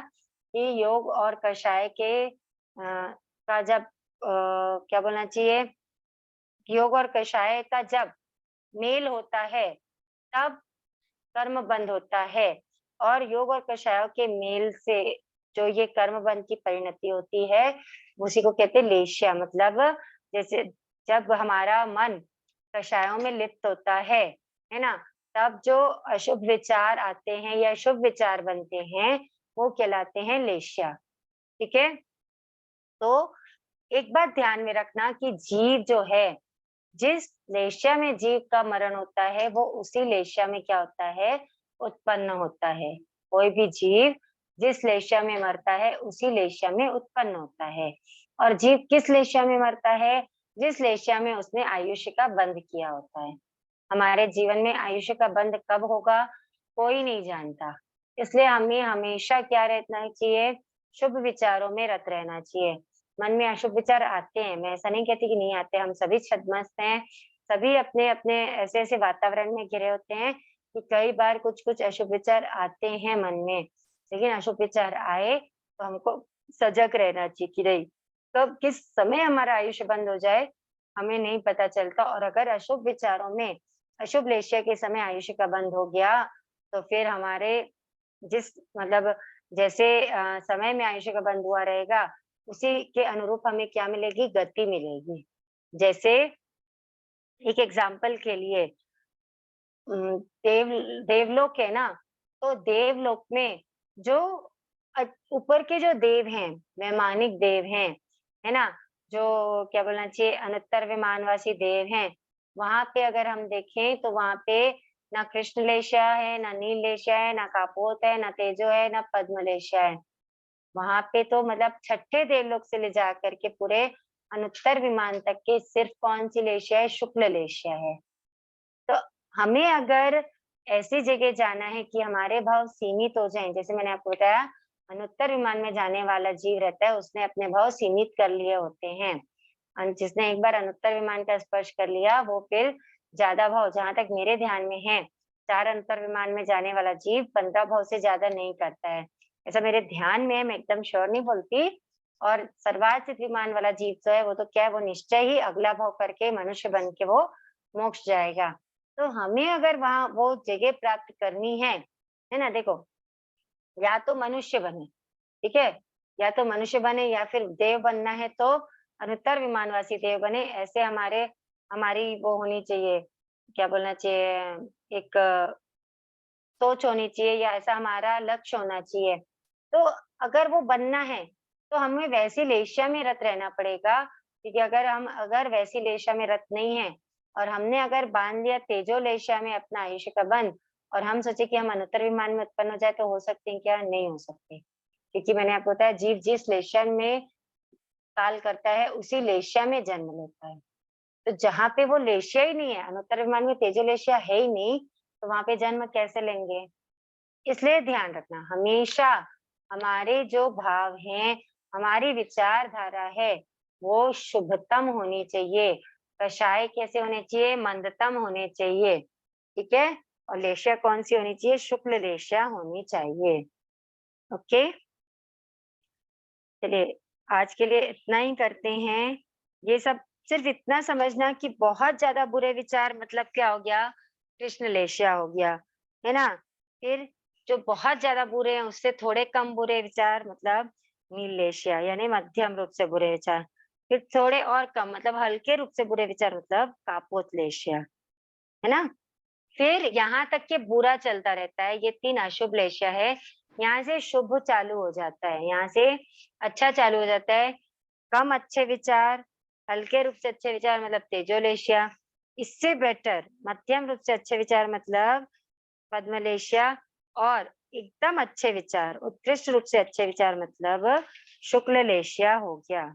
कि योग और कषाय के का जब क्या बोलना चाहिए, योग और कषाय का जब मेल होता है तब कर्म बंध होता है और योग और कषायों के मेल से जो ये कर्म बंध की परिणति होती है उसी को कहते हैं लेशिया। मतलब जैसे जब हमारा मन कषायों में लिप्त होता है ना, तब जो अशुभ विचार आते हैं या शुभ विचार बनते हैं वो कहलाते हैं लेशिया। ठीक है? तो एक बात ध्यान में रखना कि जीव जो है, जिस लेशिया में जीव का मरण होता है वो उसी लेशिया में क्या होता है, उत्पन्न होता है। कोई भी जीव जिस लेशिया में मरता है उसी लेशिया में उत्पन्न होता है। और जीव किस लेशिया में मरता है, जिस लेशिया में उसने आयुष्य का बंध किया होता है। हमारे जीवन में आयुष्य का बंध कब होगा कोई नहीं जानता, इसलिए हमें हमेशा क्या रहना चाहिए, शुभ विचारों में रत रहना चाहिए। मन में अशुभ विचार आते हैं, मैं ऐसा नहीं कहती कि नहीं आते, हम सभी छद्मस्त हैं, सभी अपने-अपने ऐसे-ऐसे वातावरण में घिरे होते हैं कि कई बार कुछ-कुछ अशुभ विचार आते हैं मन में। लेकिन अशुभ विचार आए तो हमको सजग रहना चाहिए कि नहीं, कब किस समय हमारा आयुष्य बंद हो जाए, हमें नहीं पता चलता। और अगर अशुभ विचारों में, अशुभ लेशय के समय आयुष्य का बंद हो गया, तो फिर हमारे जिस मतलब जैसे समय में आयुष्य का बंद हुआ रहेगा, उसी के अनुरूप हमें क्या मिलेगी, गति मिलेगी। जैसे एक एग्ज़ाम्पल के लिए देव देवलोक है ना, तो देवलोक में जो ऊपर के जो देव हैं, वैमानिक देव हैं, है ना? जो क्या बोलना चाहिए, अनुत्तर विमानवासी देव हैं, वहाँ पे अगर हम देखें तो वहाँ पे ना कृष्णलेशा है, ना नीललेशा है, ना कापोत है, ना तेजो है, ना पद्मलेशा है। वहाँ पे तो मतलब छठे देवलोक से ले जाकर के पूरे अनुत्तर विमान तक के सिर्फ कौन-सी लेशा है, शुक्ल लेशा है। तो हमें अगर ऐसी जगह जाना है कि हमारे भाव सीमित हो जाएँ, जैसे मैंने आपको बताया अनुत्तर विमान में जाने वाला जीव रहता है, उसने अपने भाव सीमित कर लिए होते हैं। जिसने एक बार अनुत्तर विमान का स्पर्श कर लिया, वो फिर ज़्यादा भाव, जहाँ तक मेरे ध्यान में है, 4 अंतर विमान में जाने वाला जीव 15 भाव से ज़्यादा नहीं करता है। ऐसा मेरे ध्यान में है, मैं एकदम श्योर नहीं बोलती। और सर्वार्चित विमान वाला जीव जो है, वो तो क्या है, वो निश्चय ही अगला भाव करके मनुष्य बन के वो मोक्ष जाएगा। तो हमें अगर वहाँ वो जगह प्राप्त करनी है ना? देखो, या तो मनुष्य बने, ठीक है? या तो मनुष्य बने या फिर देव बनना है तो अनुत्तर विमानवासी देव बने। ऐसे हमारी वो होनी चाहिए, क्या बोलना चाहिए, एक सोच होनी चाहिए या ऐसा हमारा लक्ष्य होना चाहिए। तो अगर वो बनना है, तो हमें वैसी लेशा में रत रहना पड़ेगा, क्योंकि अगर वैसी लेशा में रत नहीं है और हमने अगर बाँध लिया तेजो लेशा में अपना आयुष्य का बंध और हम सोचे कि हम अनुत्तर विमान में उत्पन्न हो जाए तो हो सकते हैं क्या? नहीं हो सकते। क्योंकि मैंने आपको बताया जीव जिस लेशा में काल करता है, उसी लेशा में जन्म लेता है। तो जहाँ पे वो लेशा ही नहीं है, अनुत्तर विमान में तेजो लेशा है ही नहीं, तो वहाँ पे जन्म कैसे लेंगे? इसलिए ध्यान रखना हमेशा हमारे जो भाव हैं, हमारी विचारधारा है, वो शुभतम होनी चाहिए। कषाय कैसे होने चाहिए? मंदतम होने चाहिए, ठीक है? और लेशा कौन-सी होनी चाहिए? शुक्ल लेशा होनी चाहिए। ओके? चलिए, आज के लिए इतना ही करते हैं। ये सब सिर्फ़ इतना समझना कि बहुत ज़्यादा बुरे विचार मतलब क्या हो गया? कृष्णलेशा हो गया, है ना? फिर जो बहुत ज़्यादा बुरे हैं, उससे थोड़े कम बुरे विचार मतलब नीललेशा यानी मध्यम रूप से बुरे विचार। फिर थोड़े और कम मतलब हल्के रूप से बुरे विचार मतलब कापोतलेशा, है ना? फिर यहाँ तक के बुरा चलता रहता है, ये 3 अशुभ लेशा है, यहाँ से शुभ चालू हो जाता है, यहाँ से अच्छा चालू हो जाता है। कम अच्छे विचार, हल्के रूप से अच्छे विचार मतलब तेजोलेशिया। इससे बेटर मध्यम रूप से अच्छे विचार मतलब पद्मलेशिया। और एकदम अच्छे विचार, उत्कृष्ट रूप से अच्छे विचार मतलब शुक्ल लेशिया हो गया।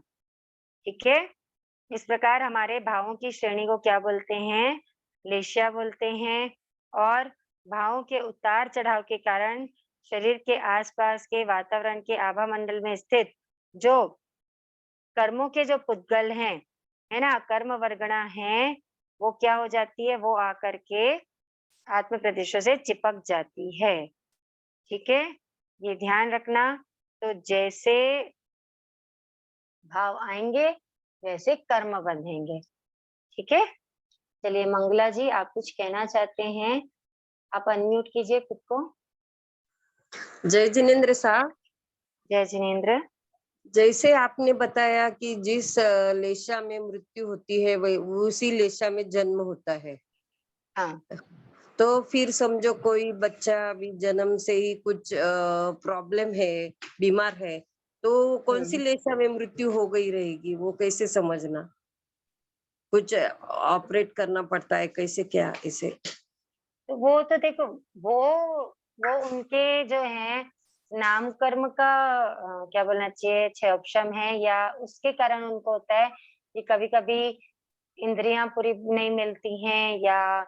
ठीक है। इस प्रकार हमारे भावों की श्रेणी को क्या बोलते हैं? लेशिया बोलते हैं। और भावों के उतार चढ़ाव के कारण शरीर के आसपास के वातावरण के आभा मंडल में स्थित जो कर्मों के जो पुद्गल हैं, है ना, कर्म वर्गणा है, वो क्या हो जाती है? वो आकर के आत्म प्रदेशों से चिपक जाती है। ठीक है, ये ध्यान रखना। तो जैसे भाव आएंगे वैसे कर्म बंधेंगे। ठीक है। चलिए मंगला जी, आप कुछ कहना चाहते हैं? आप अनम्यूट कीजिए खुद को। जय जिनेन्द्र साहब, जय जिनेन्द्र। जैसे आपने बताया कि जिस लेशा में मृत्यु होती है वही उसी लेशा में जन्म होता है। हाँ। तो फिर समझो कोई बच्चा अभी जन्म से ही कुछ प्रॉब्लम है, बीमार है, तो कौन सी लेशा में मृत्यु हो गई रहेगी, वो कैसे समझना? कुछ ऑपरेट करना पड़ता है कैसे, क्या इसे? तो वो तो देखो, वो उनके जो है नाम कर्म का क्या बोलना चाहिए, क्षयोक्षम है, या उसके कारण उनको होता है कि कभी कभी इंद्रियां पूरी नहीं मिलती हैं, या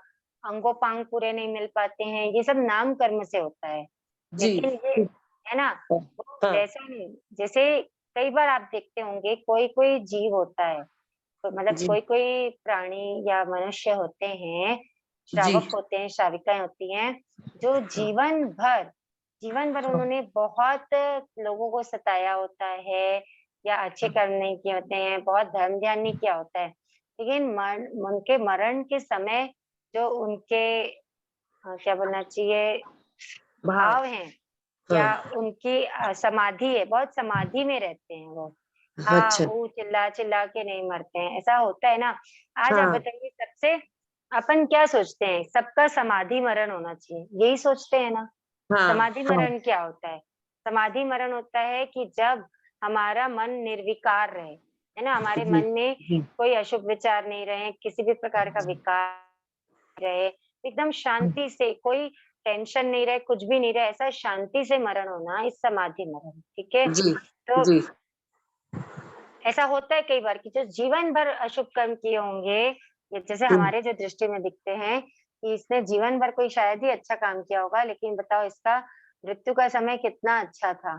अंगोपांग पूरे नहीं मिल पाते हैं। ये सब नाम कर्म से होता है। जी। लेकिन ये है ना, वो हाँ। वैसा नहीं। जैसे कई बार आप देखते होंगे कोई कोई जीव होता है, तो मतलब जी। कोई कोई प्राणी या मनुष्य होते हैं, जी। श्रावक होते हैं, श्राविकाएं होती हैं, जो जीवन भर हाँ। उन्होंने बहुत लोगों को सताया होता है, या अच्छे कर्म नहीं किए होते हैं, बहुत धर्म ध्यान नहीं किया होता है। लेकिन उनके मरण के समय जो उनके क्या बोलना चाहिए, भाव। भाव हैं, या हाँ। उनकी समाधि है, बहुत समाधि में रहते हैं वो। हाँ, अच्छा। चिल्ला चिल्ला के नहीं मरते हैं, ऐसा होता है ना। आज आप हाँ। बताइए, सबसे अपन क्या सोचते हैं? सबका समाधि मरण होना चाहिए, यही सोचते हैं ना। हाँ। समाधि हाँ। मरण क्या होता है? समाधि मरण होता है कि जब हमारा मन निर्विकार रहे, है ना, हमारे जी। मन में जी। कोई अशुभ विचार नहीं रहे, किसी भी प्रकार का विकार रहे, एकदम शांति से, कोई टेंशन नहीं रहे, कुछ भी नहीं रहे, ऐसा शांति से मरण होना इस समाधि मरण। ठीक है। जी। तो जी। ऐसा होता है कई बार कि जो जीवन भर अशुभ कर्म किए होंगे, ये जैसे हमारे जो दृष्टि में दिखते हैं कि इसने जीवन भर कोई शायद ही अच्छा काम किया होगा, लेकिन बताओ इसका मृत्यु का समय कितना अच्छा था,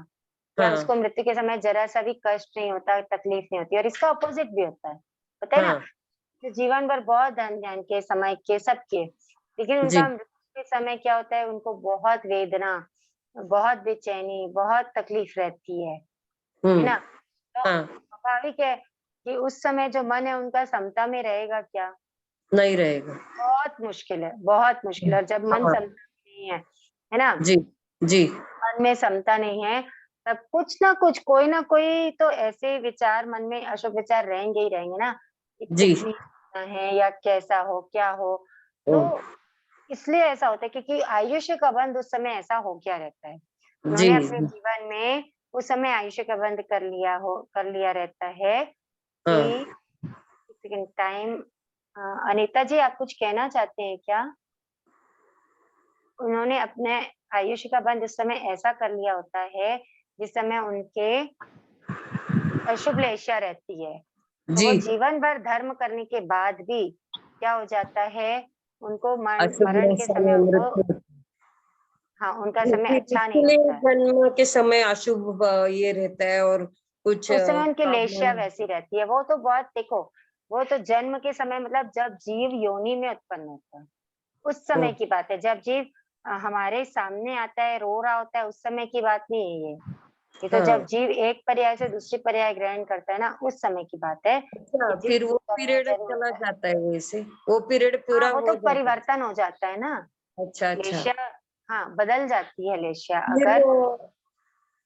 या हाँ। उसको मृत्यु के समय जरा सा भी कष्ट नहीं होता, तकलीफ नहीं होती। और इसका अपोजिट भी होता है, पता है ना, हाँ। जो जीवन भर बहुत धन ध्यान के, समय के, सबके, लेकिन जी। उनका मृत्यु के समय क्या होता है, उनको बहुत वेदना, बहुत बेचैनी, बहुत तकलीफ रहती है ना। तो हाँ। स्वाभाविक है कि उस समय जो मन है उनका समता में रहेगा क्या? नहीं रहेगा। बहुत मुश्किल है, बहुत मुश्किल है। और जब मन हाँ। समता में नहीं है ना, जी। जी। मन में समता नहीं है, तब कुछ ना कुछ, कोई ना कोई तो ऐसे विचार मन में, अशुभ विचार रहेंगे ही रहेंगे ना, कि जी। कुछ नहीं करना है, या कैसा हो क्या हो। ओ, तो इसलिए ऐसा होता है क्योंकि आयुष्य का बंध उस समय ऐसा हो क्या रहता है, जी। उन्होंने अपने जीवन में उस समय आयुष्य का बंध कर लिया रहता है हाँ। कि सेकंड टाइम। अनीता जी, आप कुछ कहना चाहते हैं क्या? उन्होंने अपने आयुष्य का बंध उस समय ऐसा कर लिया होता है जिस समय उनके अशुभ लेशा रहती है। तो जी। वो जीवन भर धर्म करने के बाद भी क्या हो जाता है, उनको अशुभ मरण के नशा समय में उनको, मृत्यु। हाँ, उनका समय फिर अच्छा नहीं इसलिए होता है। जन्म के समय अशुभ ये रहता है और कुछ उस समय उनकी लेशिया प्रॉब्लम। वैसी रहती है। वो तो बहुत देखो, वो तो जन्म के समय मतलब जब जीव योनि में उत्पन्न होता है, उस समय की बात है। जब जीव हमारे सामने आता है, रो रहा होता है, उस समय की बात नहीं है ये। ये तो जब हाँ। जीव एक पर्याय से दूसरी पर्याय ग्रहण करता है ना, उस समय की बात है अच्छा, कि जिस फिर वो समय पीरियड जन्म चला होता है। जाता है, वैसे वो पीरियड हाँ, पूरा वो तो हो जाता है। परिवर्तन हो जाता है ना, अच्छा। अच्छा। लेशिया। हाँ, बदल जाती है लेशिया फिर अगर।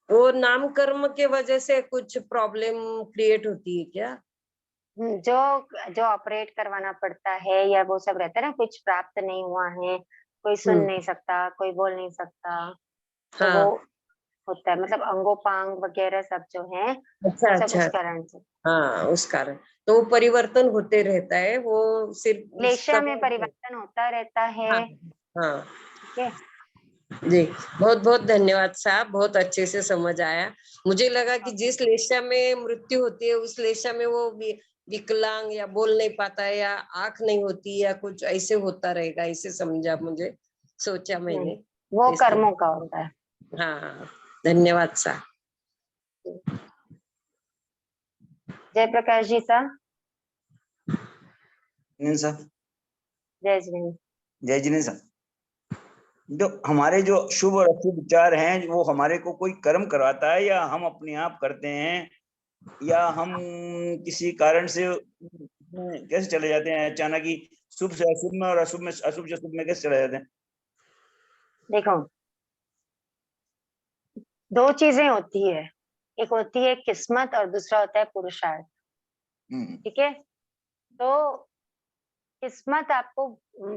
वो नाम कर्म के वजह से कुछ प्रॉब्लम क्रिएट होती है क्या? जो जो ऑपरेट करवाना पड़ता है, या वो सब रहता है ना, कुछ प्राप्त नहीं हुआ है, कोई सुन हम्म। नहीं सकता, कोई बोल नहीं सकता, तो वो हाँ। होता है, मतलब अंगोपांग वगैरह सब जो है अच्छा वो सब अच्छा। उस कारण से। हाँ, उस कारण तो वो परिवर्तन होते रहता है, वो सिर्फ उस लेशिया में समय पे। परिवर्तन होता रहता है। हाँ हाँ ठीक है। जी। बहुत बहुत धन्यवाद साहब, बहुत अच्छे से समझ आया। मुझे लगा कि ओके। जिस लेशा में मृत्यु होती है उस लेशा में वो विकलांग या बोल नहीं पाता है या आंख नहीं होती या कुछ ऐसे होता रहेगा, ऐसे समझा, मुझे सोचा नहीं, मैंने वो इसलिए। कर्मों का होता है। हाँ, धन्यवाद साहब। जय प्रकाश जी सा। जिनेन्द्र साहब, जय श्री। जय जिनेन्द्र साहब। जो हमारे जो शुभ और अशुभ विचार हैं वो हमारे को कोई कर्म करवाता है या हम अपने आप करते हैं, या हम किसी कारण से कैसे चले जाते हैं अचानक ही शुभ से अशुभ में और अशुभ से शुभ में कैसे चले जाते हैं? देखो, दो चीजें होती है, एक होती है किस्मत और दूसरा होता है पुरुषार्थ। ठीक है। तो किस्मत आपको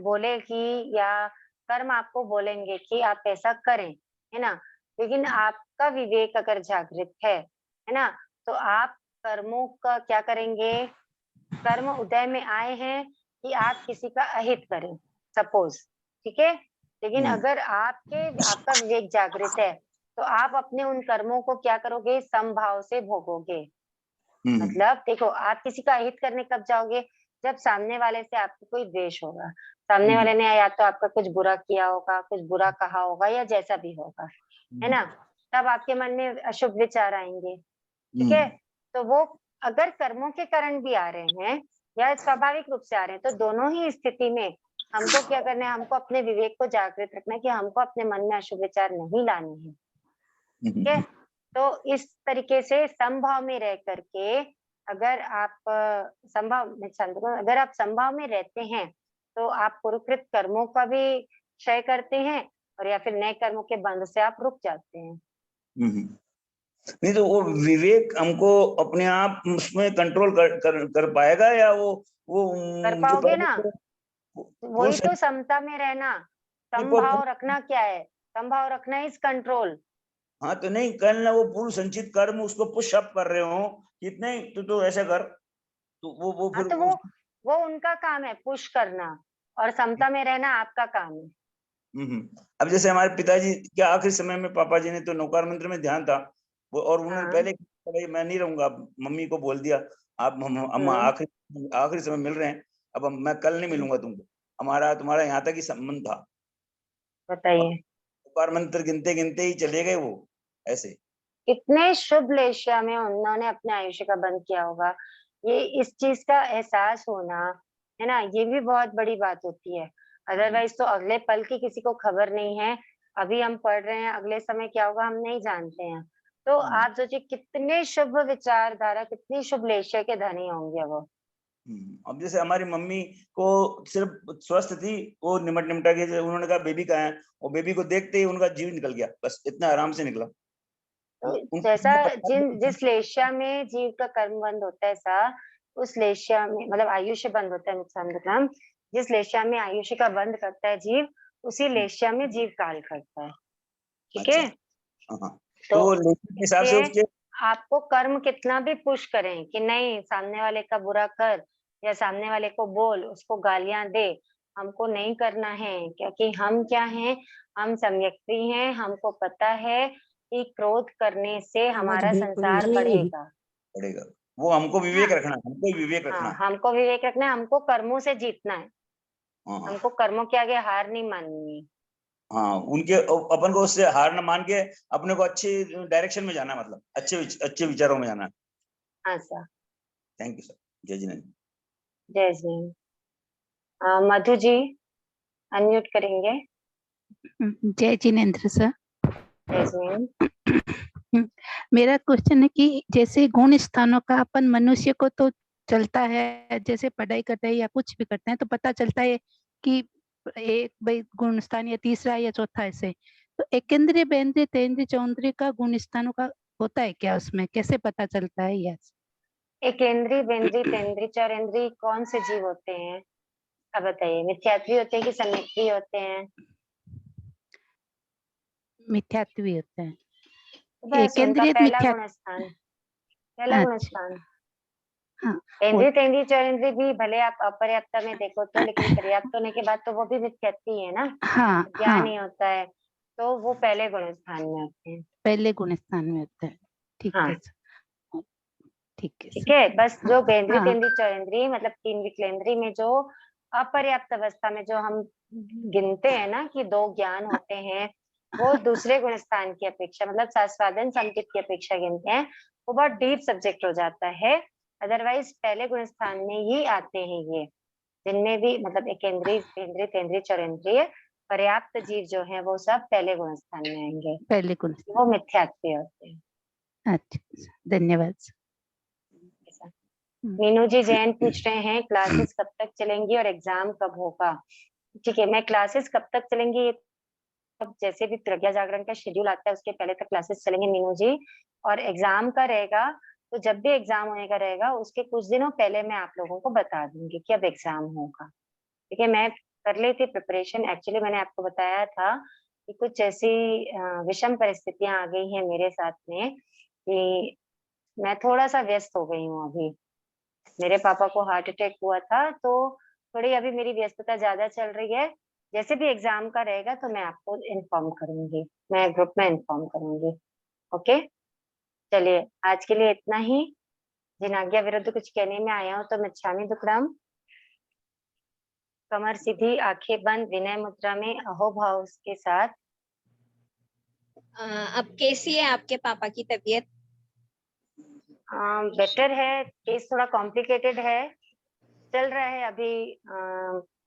बोलेगी या कर्म आपको बोलेंगे कि आप ऐसा करें, है ना। लेकिन आपका विवेक अगर जागृत है ना, तो आप कर्मों का क्या करेंगे। कर्म उदय में आए हैं कि आप किसी का अहित करें, सपोज। ठीक है। लेकिन अगर आपका विवेक जागृत है तो आप अपने उन कर्मों को क्या करोगे, समभाव से भोगोगे। मतलब देखो, आप किसी का अहित करने कब जाओगे, जब सामने वाले से आपको कोई द्वेष होगा, सामने वाले ने या तो आपका कुछ बुरा किया होगा, कुछ बुरा कहा होगा या जैसा भी होगा, है ना। तब आपके मन में अशुभ विचार आएंगे। ठीक है। तो वो अगर कर्मों के कारण भी आ रहे हैं या स्वाभाविक रूप से आ रहे हैं, तो दोनों ही स्थिति में हमको क्या करना है, हमको अपने विवेक को जागृत रखना है कि हमको अपने मन में अशुभ विचार नहीं लाने हैं। ठीक है। तो इस तरीके से समभाव में रह करके अगर आप अगर आप समभाव में रहते हैं तो आप पूर्वकृत कर्मों का भी क्षय करते हैं और या फिर नए कर्मों के बंध से आप रुक जाते हैं। नहीं तो वो विवेक हमको अपने आप उसमें कंट्रोल कर पाएगा, या वो कर जो पाओगे पहले ना, पूर्व वही तो समता में रहना। को समभाव रखना क्या है, समभाव रखना इज कंट्रोल। हाँ तो नहीं, कल ना वो पूर्व संचित कर्म उसको पुश अप कर रहे हो कि नहीं तो ऐसा कर, तो वो हाँ, फिर तो वो उनका काम है पुश करना, और समता में रहना आपका काम है। अब जैसे हमारे पिताजी के आखिरी समय में पापा जी ने तो नौकार मंत्र में ध्यान था वो, और उन्होंने हाँ। पहले भाई मैं नहीं रहूंगा, मम्मी को बोल दिया आप हम आखिरी आखिरी समय मिल रहे हैं, अब मैं कल नहीं मिलूंगा तुमको, हमारा तुम्हारा यहाँ तक ही संबंध था। बताइए नौकार मंत्र गिनते गिनते ही चले गए वो ऐसे। कितने शुभ लेशिया में उन्होंने अपने आयुष्य का बंद किया होगा। ये इस चीज का एहसास होना, है ना, ये भी बहुत बड़ी बात होती है। अदरवाइज तो अगले पल की किसी को खबर नहीं है। अभी हम पढ़ रहे हैं, अगले समय क्या होगा हम नहीं जानते हैं। तो आप सोचिए कितने शुभ विचारधारा, कितनी शुभ लेशिया के धनी होंगे वो। अब जैसे हमारी मम्मी को सिर्फ स्वस्थ थी, वो निमटा के उन्होंने कहा बेबी कहाँ है, और बेबी को देखते ही उनका जीव निकल गया, बस इतना आराम से निकला। तो जैसा उनको जिस लेशिया में जीव का कर्म बंद होता है सा, उस लेशिया में मतलब आयुष्य बंद होता है, नुकसान मतलब जिस लेशिया में आयुष्य का बंद करता है जीव, उसी लेशिया में जीव काल करता है। ठीक अच्छा। है। हाँ, तो तो लेकिन के हिसाब से इसलिए उसके आपको कर्म कितना भी पुश करें कि नहीं सामने वाले का बुरा कर या सामने वाले को बोल, उसको गालियां दे, हमको नहीं करना है। क्योंकि हम क्या हैं, हम सम्यक्ति हैं, हमको पता है कि क्रोध करने से आवाज हमारा ब्रेक हो रही संसार है। बढ़ेगा। पड़ेगा, वो हमको है ना। विवेक रखना है, हमको विवेक रखना हाँ, है। हमको विवेक रखना है, हमको कर्मों से जीतना है। हाँ हमको कर्मों के आगे हार नहीं माननी है। हाँ, उनके अपन को उससे हार न मान के अपने को अच्छी डायरेक्शन में जाना है, मतलब अच्छे विचारों में जाना है। हाँ सर। Thank you sir. जय जिनेन्द्र। जय श्री राम। मधु जी अनम्यूट करेंगे। जय जिनेन्द्र सर। जय श्री राम। मेरा क्वेश्चन है कि जैसे गुण स्थानों का अपन मनुष्य को तो चलता है, जैसे पढ़ाई करते हैं या कुछ भी करते हैं तो पता चलता है कि एक भाई गुण स्थान या तीसरा या चौथा ऐसे, तो एकेंद्रीय बेंद्रीय तेंद्रीय चौंद्रीय का गुण स्थानों का होता है क्या, उसमें कैसे पता चलता है? यस। एकेंद्रीय बेंद्रीय तेंद्रीय चौरेंद्रीय कौन से जीव होते हैं, अब बताइए। मिथ्यात्वी होते हैं कि सम्यक्ती होते हैं? मिथ्यात्वी होते हैं। बस उनका केंद्रित पहला मिथ्या। गुण स्थान, पहला गुण अच्छा, स्थान। हाँ, केंद्रित इंद्रिय चरेंद्रिय भी भले आप अपर्याप्त में देखो तो, लेकिन पर्याप्त होने के बाद तो वो भी मिथ्यात्व ही है ना, हाँ, ज्ञान हाँ, नहीं होता है, तो वो पहले गुण स्थान में आते हैं। पहले गुण स्थान में होता है। ठीक हाँ। है सर, ठीक है ठीक सर। है, बस जो हाँ, केंद्रित हाँ, इंद्रिय चरेंद्रिय मतलब 3 विकलेंद्रिय में जो अपर्याप्त अवस्था में जो हम गिनते हैं ना कि 2 ज्ञान होते हैं, वो दूसरे गुण स्थान की अपेक्षा मतलब सास्वादन संकित की अपेक्षा गिनते हैं, वो बहुत डीप सब्जेक्ट हो जाता है। अदरवाइज पहले गुण स्थान में ही आते हैं ये, जिनमें भी मतलब एक केंद्रीय केंद्रीय केंद्रीय चरेंद्रिय पर्याप्त जीव जो है वो सब पहले गुण स्थान में आएंगे, पहले गुण स्थान। वो मिथ्यात्व होते हैं। अच्छा, धन्यवाद सर। मीनू जी जैन पूछ रहे हैं क्लासेस कब तक चलेंगी और एग्जाम कब होगा। ठीक है, मैं क्लासेस कब तक चलेंगी, अब जैसे भी प्रज्ञा जागरण का शेड्यूल आता है उसके पहले तक क्लासेस चलेंगे मीनू जी, और एग्जाम का रहेगा तो जब भी एग्जाम होने का रहेगा उसके कुछ दिनों पहले मैं आप लोगों को बता दूंगी कि अब एग्जाम होगा। ठीक है, मैं कर ली थी प्रिपरेशन, एक्चुअली मैंने आपको बताया था कि कुछ ऐसी विषम परिस्थितियां आ गई हैं मेरे साथ में कि मैं थोड़ा सा व्यस्त हो गई हूँ अभी। मेरे पापा को हार्ट अटैक हुआ था, तो थोड़ी अभी मेरी व्यस्तता ज्यादा चल रही है। जैसे भी एग्जाम का रहेगा तो मैं आपको इन्फॉर्म करूंगी, मैं ग्रुप में इन्फॉर्म करूंगी। ओके, चलिए आज के लिए इतना ही। जिन आज्ञा विरुद्ध कुछ कहने में आया हो तो मिच्छामि दुक्कडम। कमर सीधी, आंखें बंद, विनय मुद्रा में अहोभाव के साथ। अब कैसी है आपके पापा की तबीयत? बेटर है, केस थोड़ा कॉम्प्लिकेटेड है, चल रहा है अभी।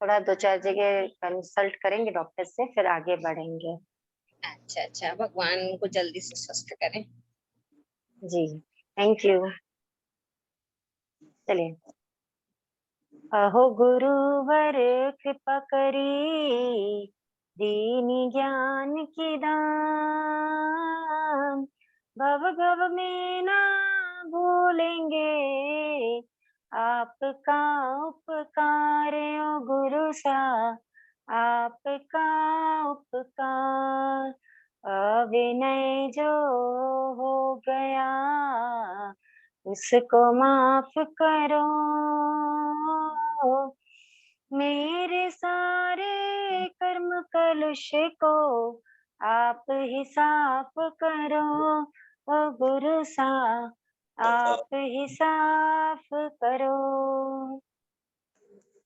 थोड़ा 2-4 जगह कंसल्ट करेंगे डॉक्टर से, फिर आगे बढ़ेंगे। अच्छा अच्छा, भगवान को जल्दी से स्वस्थ करें। जी, थैंक यू। चलिए। अहो गुरुवर कृपा करी, दीनी ज्ञान की दान, भव भव में ना भूलेंगे आपका उपकार। ओ गुरु सा आपका उपकार, अविनय जो हो गया उसको माफ करो। मेरे सारे कर्म कलुष को आप ही साफ करो। ओ गुरु सा आप ही साफ करो।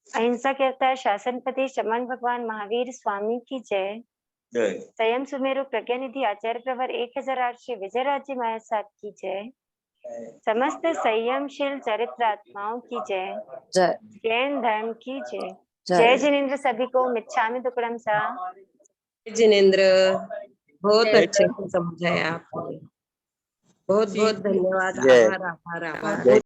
अहिंसा कहता है शासनपति शमन भगवान महावीर स्वामी की जय। जय। संयम सुमेरु प्रज्ञा निधि आचार्य प्रवर 1008 श्री विजय राज्य महासाथ की जय। समस्त संयमशील चरित्रात्माओं की जय। जय जैन धर्म की जय। जय जय जिनेन्द्र सभी को मिच्छामि दुक्कडम सा। जिनेन्द्र, बहुत जय अच्छे से समझाया आपने। बहुत बहुत धन्यवाद। जय। आभार आभार आभार। जय।